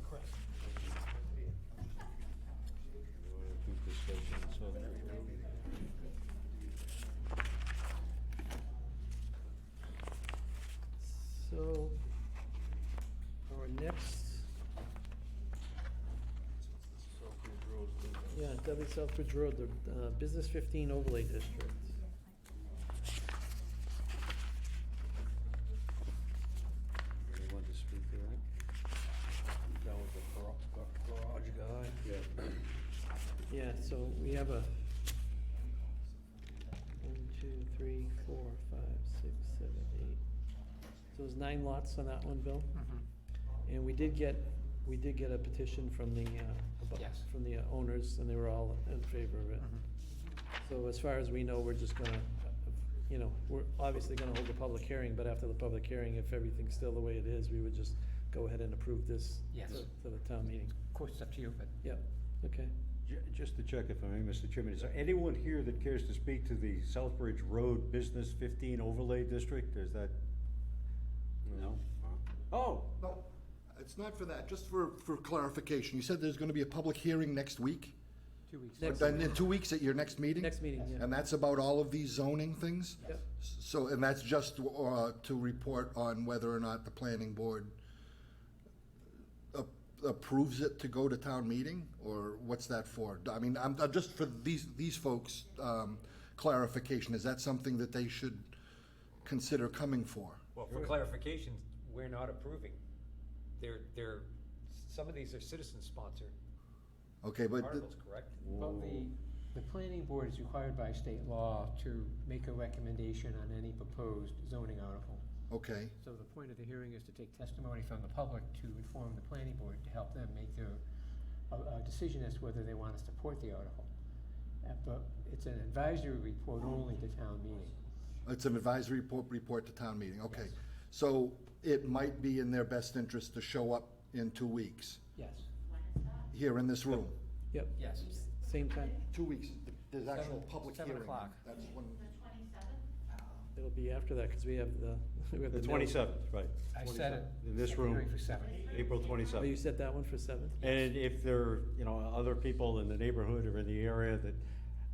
correct. So, our next, Southbridge Road's been done. yeah, Dudley Southbridge Road, the Business 15 Overlay District. Anyone to speak to that? That was the garage guy. Yeah. Yeah, so we have a 1, 2, 3, 4, 5, 6, 7, 8. So there's 9 lots on that one, Bill? And we did get a petition from the, Yes. from the owners, and they were all in favor of it. So as far as we know, we're just gonna, you know, we're obviously gonna hold a public hearing, but after the public hearing, if everything's still the way it is, we would just go ahead and approve this Yes. to the town meeting. Of course, it's up to you, but Yep, okay. Just to check if I may, Mr. Chairman, is there anyone here that cares to speak to the Southbridge Road Business 15 Overlay District? Is that? No? Oh, No, it's not for that, just for clarification. You said there's gonna be a public hearing next week? 2 weeks. Next- Then in 2 weeks at your next meeting? Next meeting, yeah. And that's about all of these zoning things? Yep. So, and that's just to report on whether or not the planning board approves it to go to town meeting? Or what's that for? I mean, I'm just for these folks, clarification. Is that something that they should consider coming for? well, for clarification, we're not approving. Some of these are citizen-sponsored Okay, but, articles, correct? Well, the planning board is required by state law to make a recommendation on any proposed zoning article. okay, So the point of the hearing is to take testimony from the public to inform the planning board, to help them make their decision as to whether they want to support the article. But it's an advisory report only to town meeting. it's an advisory report to town meeting, okay. Yes. So it might be in their best interest to show up in 2 weeks, Yes. here in this room. Yep, Yes. same time. 2 weeks, there's actual Seven- public 7 hearing. o'clock. That's when, It'll be after that, because we have the, we have the the. 27th, right. I set it. In this set the room. hearing for 7. April Oh, you 27th. set that one for 7th? And if there are, you know, other people in the neighborhood or in the area that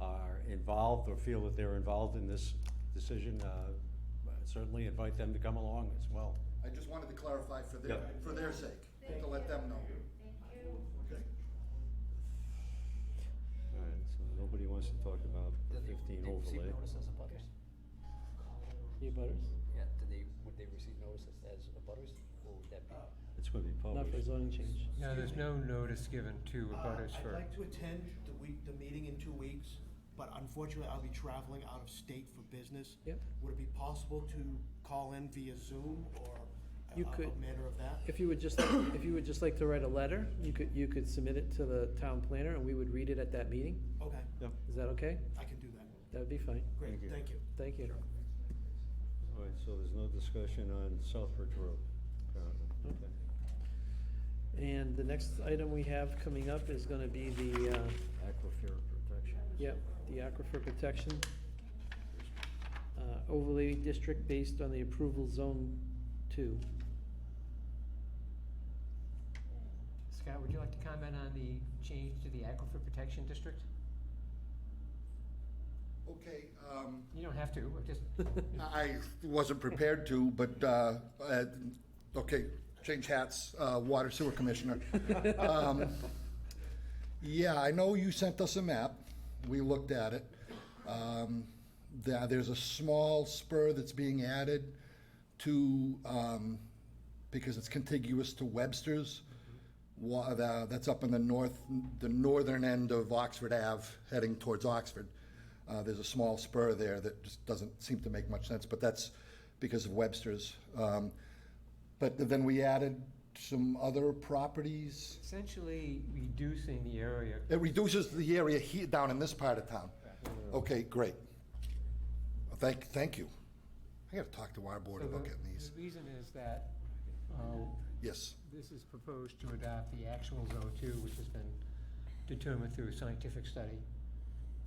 are involved or feel that they're involved in this decision, certainly invite them to come along as well. I just wanted to clarify for Yep. their sake, to let them know. Okay. All right, so nobody wants to talk about the 15 overlay. Notices of butters? You butters? Yeah, would they receive notices as a butters, or would that be? It's going to be Not for published. zoning change. No, there's no notice given to abutters I'd for. like to attend the meeting in 2 weeks, but unfortunately, I'll be traveling out of state for business. Yep. Would it be possible to call in via Zoom or You a could. manner of that? If you would just, if you would just like to write a letter, you could submit it to the town planner, and we would read it at that meeting. Okay, Is that okay? I can do that. That would be fine. Great, Thank you. thank you. Thank you. All right, so there's no discussion on Southbridge Road, apparently. Okay. And the next item we have coming up is gonna be the, Aquifer protection. yep, the aquifer protection overlay district based on the approval zone 2. Scott, would you like to comment on the change to the Aquifer Protection District? Okay, You don't have to, but just, I wasn't prepared to, but, okay, change hats, Water Sewer Commissioner. Yeah, I know you sent us a map. We looked at it. There's a small spur that's being added to, because it's contiguous to Webster's. That's up in the northern end of Oxford Ave, heading towards Oxford. There's a small spur there that just doesn't seem to make much sense, but that's because of Webster's. But then we added some other properties. essentially reducing the area. It reduces the area down in this part of town. Okay, great. Thank you. I gotta talk to our board So about getting these. The reason is that, Yes, this is proposed to adopt the actual Zone 2, which has been determined through a scientific study.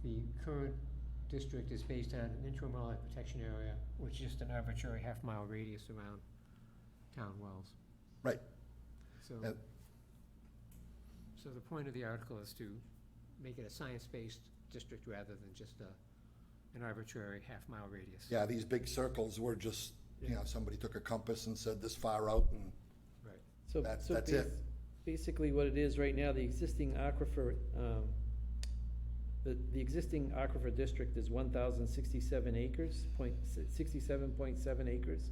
The current district is based on an interim wildlife protection area, which is just an arbitrary half-mile radius around town wells. right. So, Uh, so the point of the article is to make it a science-based district rather than just an arbitrary half-mile radius. Yeah, these big circles were just, somebody took a compass and said this far out, and Right. So That's so it. Basically what it is right now, the existing aquifer, the existing aquifer district is 1,067 acres, 67.7 acres.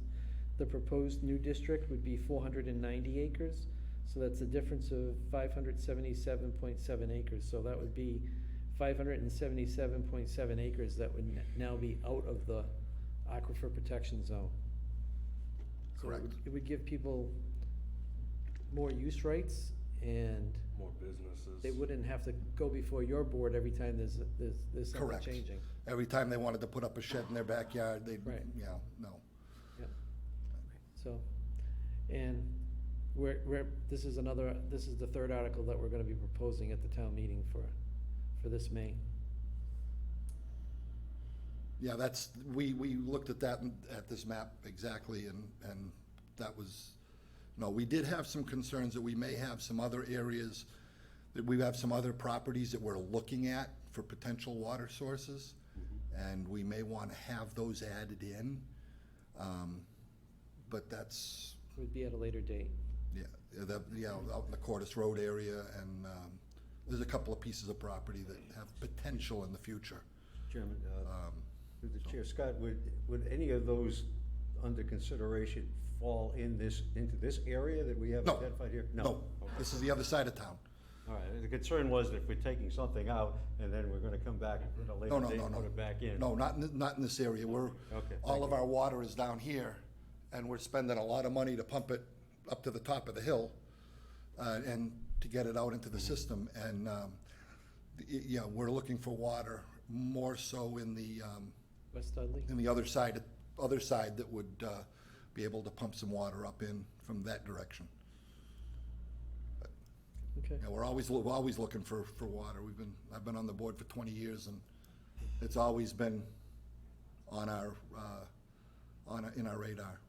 The proposed new district would be 490 acres, so that's a difference of 577.7 acres. So that would be 577.7 acres that would now be out of the aquifer protection zone. So Correct. It would give people more use rights, and More businesses. they wouldn't have to go before your board every time there's something Correct. changing. every time they wanted to put up a shed in their backyard, they'd, Right. no. So, and this is the third article that we're gonna be proposing at the town meeting for this May. Yeah, we looked at that, at this map exactly, and that was, no, we did have some concerns that we may have some other areas, that we have some other properties that we're looking at for potential water sources, and we may want to have those added in. But that's, Would be at a later date. out in the Cordis Road area, and there's a couple of pieces of property that have potential in the future. Chairman, through the chair, Scott, would any of those under consideration fall into this area that we have No. identified here? No, this is the other side of town. All right, the concern was that if we're taking something out and then we're gonna come back at a later date and put it back in. No, not in this area. Okay, All thank of you. our water is down here, and we're spending a lot of money to pump it up to the top of the hill, and to get it out into the system. And, we're looking for water more so in the, West Dudley? in the other side that would, be able to pump some water up in from that direction. Okay. Yeah, we're always looking for water. I've been on the board for 20 years, and it's always been on our, in our radar,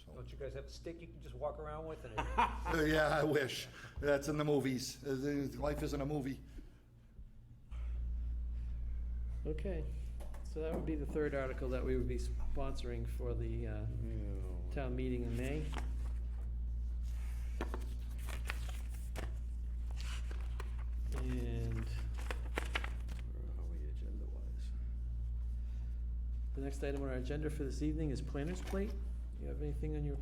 so. Don't you guys have a stick you can just walk around with and? Yeah, I wish. That's in the movies. Life isn't a movie. Okay, so that would be the third article that we would be sponsoring for the town meeting in May. And Where are we agenda-wise? the next item on our agenda for this evening is planner's plate. You have anything on your,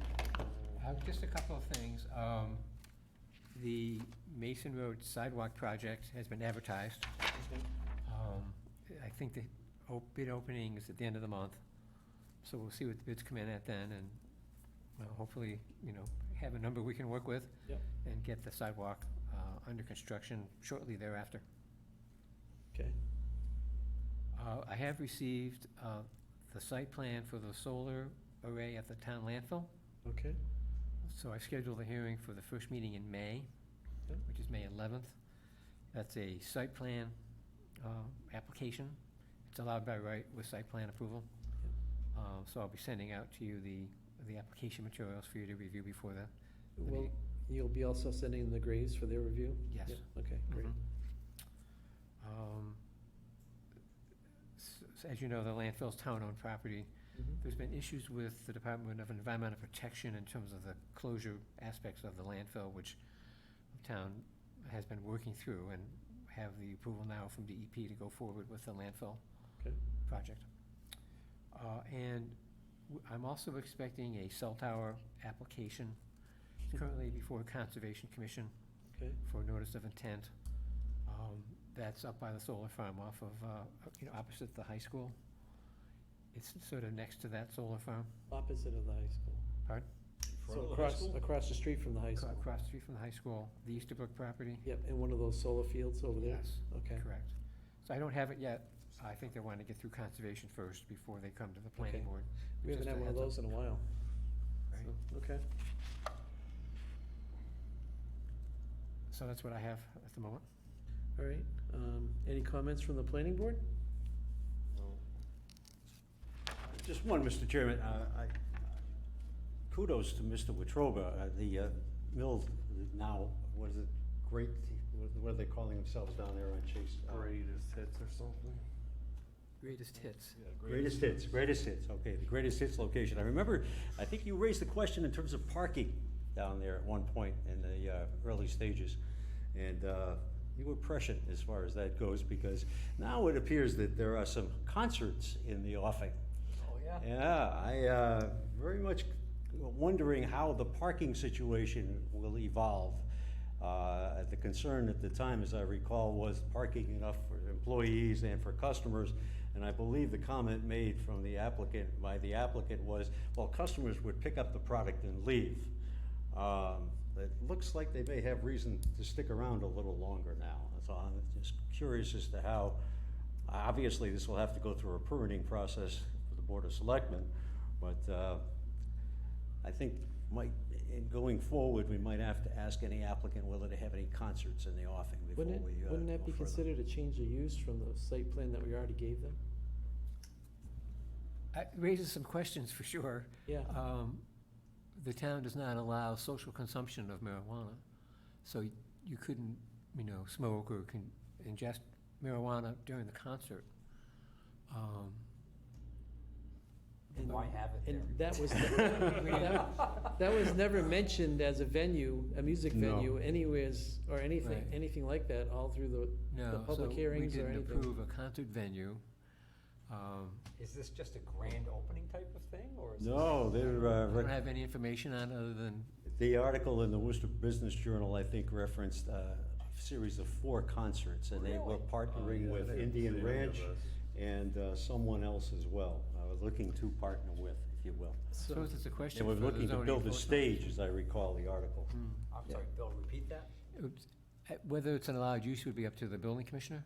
Just a couple of things. The Mason Road sidewalk project has been advertised. I think the bid opening is at the end of the month, so we'll see what the bids come in at then, and hopefully, have a number we can work with. Yep. And get the sidewalk under construction shortly thereafter. okay, I have received the site plan for the solar array at the town landfill, okay, so I scheduled a hearing for the first meeting in May. Yep. which is May 11th. That's a site plan application. It's allowed by right with site plan approval. So I'll be sending out to you the application materials for you to review before the Well, meeting. you'll be also sending the graves for their review? Yes. Yeah, okay, great. As you know, the landfill's town-owned property. Mhm. There's been issues with the Department of Environmental Protection in terms of the closure aspects of the landfill, which the town has been working through and have the approval now from DEP to go forward with the landfill Okay. project. And I'm also expecting a cell tower application. It's currently before Conservation Commission Okay, for notice of intent. That's up by the solar farm off of, opposite the high school. It's sort of next to that solar farm. opposite of the high school. Pardon? So across the street from the high school? Across the street from the high school, the Easterbrook property. Yep, in one of those solar fields over there? Yes, Okay. correct. So I don't have it yet. I think they want to get through conservation first before they come to the planning Okay. board. We haven't Just had a one of heads those up. in a while. Right. So, okay. So that's what I have at the moment. All right, any comments from the planning board? Just one, Mr. Chairman. Kudos to Mr. Wetruba. The mill now, what is it, what are they calling themselves down there on Chase? Greatest hits or something. Greatest hits. Yeah, Greatest hits, okay, the greatest hits location. I remember, I think you raised the question in terms of parking down there at one point in the early stages. And you were prescient as far as that goes, because now it appears that there are some concerts in the offing. Oh, yeah? Yeah, I very much wondering how the parking situation will evolve. The concern at the time, as I recall, was parking enough for employees and for customers. And I believe the comment made from the applicant, by the applicant, was, well, customers would pick up the product and leave. It looks like they may have reason to stick around a little longer now. So I'm just curious as to how, obviously this will have to go through a permitting process for the Board of Selectmen, but I think in going forward, we might have to ask any applicant whether they have any concerts in the offing before Wouldn't we wouldn't that go be further. considered a change of use from the site plan that we already gave them? It raises some questions for sure. Yeah, The town does not allow social consumption of marijuana, so you couldn't, smoke or ingest marijuana during the concert. and, Why have it there? and that was, that was never mentioned as a venue, a music No. venue anywheres, or anything, Right. anything like that, all through the No, public hearings or So we anything. didn't approve a concert venue. Is this just a grand opening type of thing, or is this? No, I don't they're, have any information on it other than, the article in the Worcester Business Journal, I think, referenced a series of 4 concerts, and they were Really? partnering with Indian Ranch and someone else as well, looking to partner with, if you will. I So, suppose it's a They question were for the looking to zoning build a enforcement. stage, as I recall the article. I'm sorry, Bill, repeat that? Whether it's an allowed use would be up to the building commissioner.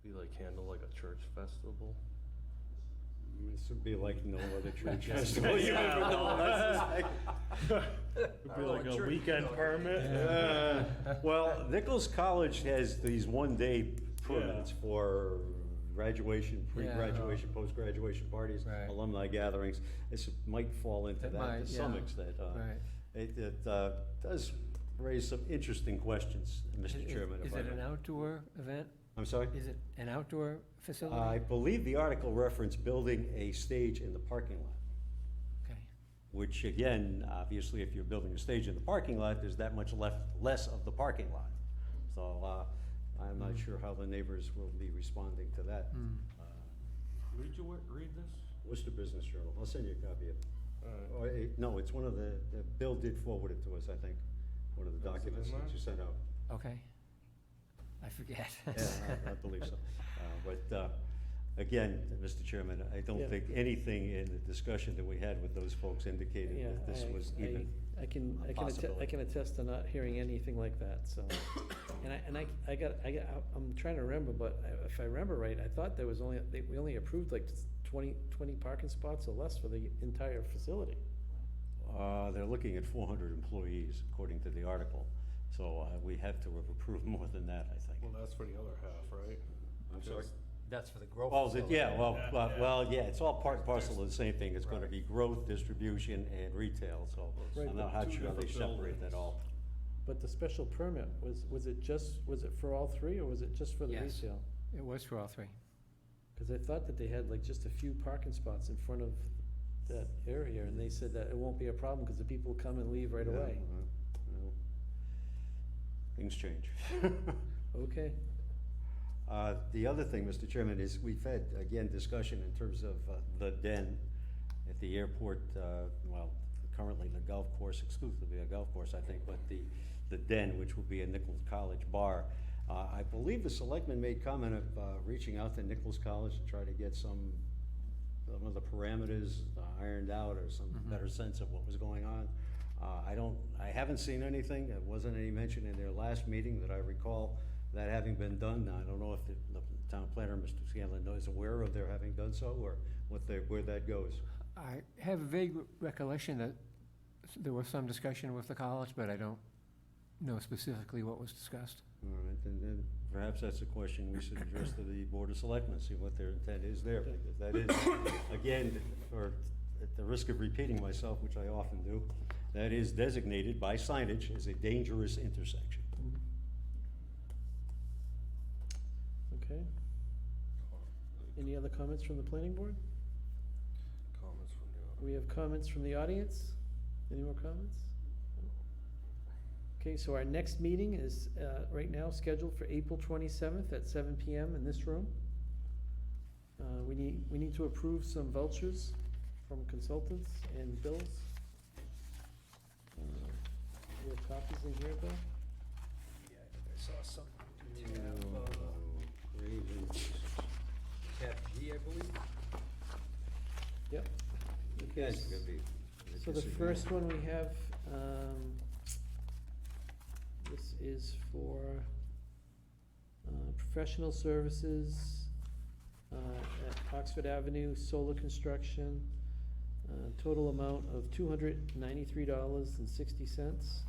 Be like handle like a church festival. This would be like no other church Yes. festival you've ever known. It'd be like a weekend permit. Well, Nichols College has these one-day permits for graduation, pre-graduation, post-graduation parties, Right. alumni gatherings. This might fall into That that might, to some yeah. extent. Right. It does raise some interesting questions, Mr. Chairman. if Is I it an may. outdoor event? I'm sorry? Is it an outdoor I facility? believe the article referenced building a stage in the parking lot. Okay. Which again, obviously, if you're building a stage in the parking lot, there's that much less of the parking lot. So, I'm not sure how the neighbors will be responding to that. Mm. Read this? Worcester Business Journal, I'll send you a copy of it. Alright. No, it's one of Bill did forward it to us, I think, one of the Is it in documents that there? you sent out. Okay. I forget. Yeah, I believe so. But, again, Mr. Chairman, I don't Yeah. think anything in the discussion that we had with those folks indicated yeah, that this was even I can a possibility. attest to not hearing anything like that, so. I'm trying to remember, but if I remember right, I thought there was we only approved like 20 parking spots or less for the entire facility. They're looking at 400 employees, according to the article. So we have to have approved more than that, I think. Well, that's for the other half, right? I'm sorry? That's for the growth Well, facility. yeah, Yeah. well, yeah, it's all part and parcel of the same thing. It's gonna be growth, distribution, and retail, so Right, I'm not but two sure they different separate that buildings. all. But the special permit, was it for all three, or was it just for the Yes. retail? It was for all three. Because I thought that they had like just a few parking spots in front of that area, and they said that it won't be a problem, because the people come and leave right Yeah, away. well, things change. Okay, The other thing, Mr. Chairman, is we've had, again, discussion in terms of the den at the airport, well, currently the golf course, exclusively a golf course, I think, but the den, which will be a Nichols College bar. I believe the selectmen made comment of reaching out to Nichols College to try to get some of the parameters ironed out, or some better sense of what was going on. I haven't seen anything. There wasn't any mention in their last meeting that I recall that having been done. I don't know if the town planner, Mr. Scanlon, is aware of their having done so, or where that goes. I have a vague recollection that there was some discussion with the college, but I don't know specifically what was discussed. All right, then perhaps that's a question we should address to the Board of Selectmen, see what their intent is there, because that is, again, or at the risk of repeating myself, which I often do, that is designated by signage as a dangerous intersection. okay. Any other comments from the planning board? Comments from the We have comments from the audience. Any more comments? Okay, so our next meeting is, right now, scheduled for April 27th at 7 PM in this room. We need to approve some vouchers from consultants and bills. We have copies in here, Bill? Yeah, I think I saw some. Tab G, I believe. Yep. Yes, it's gonna be a So the disagreement. first one we have, this is for professional services at Oxford Avenue, solar construction, total amount of $293.60.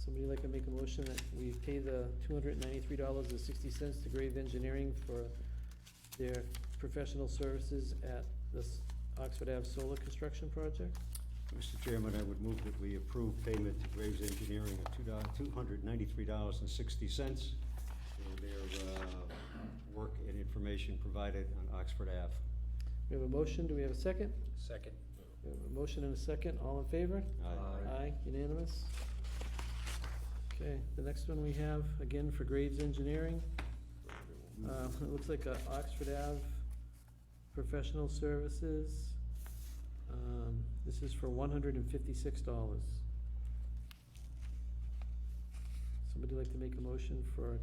Somebody like to make a motion that we pay the $293.60 to Grave Engineering for their professional services at this Oxford Ave solar construction project? Mr. Chairman, I would move that we approve payment to Graves Engineering of $293.60 for their work and information provided on Oxford Ave. We have a motion, do we have a second? Second. We have a motion and a second, all in favor? Aye, unanimous. Okay, the next one we have, again, for Graves Engineering. It looks like a Oxford Ave professional services. This is for $156. Somebody like to make a motion for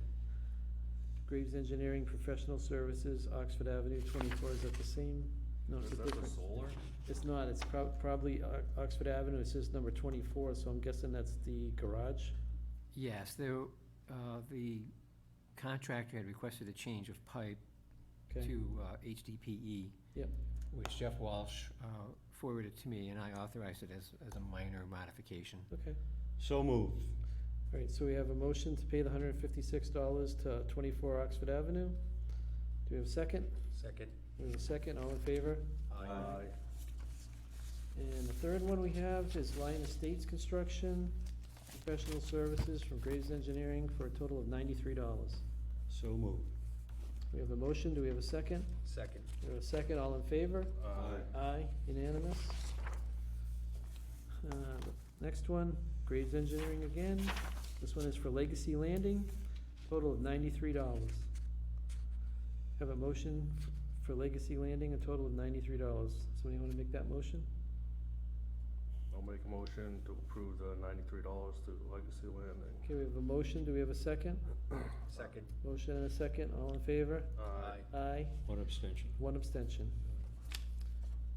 Graves Engineering Professional Services, Oxford Avenue 24, is that the same? No, it's a Is that the different. solar? It's not, it's probably Oxford Avenue, it says number 24, so I'm guessing that's the garage. Yes, the contractor had requested a change of pipe Okay. to HDPE. Yep. Which Jeff Walsh forwarded to me, and I authorized it as a minor modification. Okay. So moved. All right, so we have a motion to pay the $156 to 24 Oxford Avenue. Do we have a second? Second. We have a second, all in favor? Aye. And the third one we have is Lion Estates Construction, professional services from Graves Engineering for a total of $93. So moved. We have a motion, do we have a second? Second. We have a second, all in favor? Aye. Aye, unanimous. Next one, Graves Engineering again. This one is for Legacy Landing, total of $93. Have a motion for Legacy Landing, a total of $93. Somebody wanna make that motion? I'll make a motion to approve the $93 to Legacy Landing. Okay, we have a motion, do we have a second? Second. Motion and a second, all in favor? Aye. Aye, One abstention. one abstention.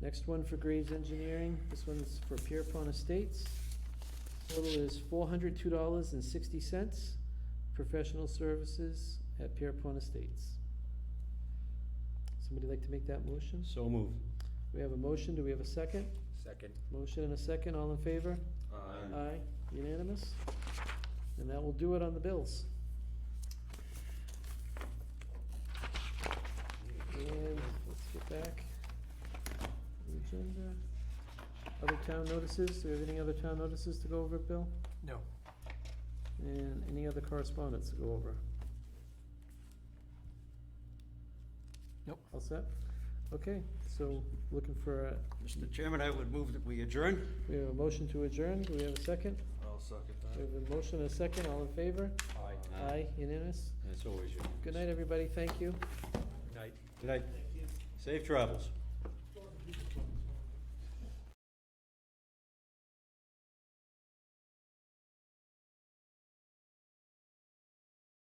Next one for Graves Engineering, this one's for Pierpont Estates. Total is $402.60, professional services at Pierpont Estates. Somebody like to make that motion? So moved. We have a motion, do we have a second? Second. Motion and a second, all in favor? Aye. Aye, unanimous. And that will do it on the bills. And let's get back to the agenda. Other town notices, do we have any other town notices to go over, Bill? No. And any other correspondence to go over? Nope. All set? Okay, so looking for a, Mr. Chairman, I would move that we adjourn. we have a motion to adjourn, do we have a second? I'll second We that. have a motion and a second, all in favor? Aye. Aye, unanimous. That's always you. Good night, everybody, thank you. Night. Good night. Safe travels.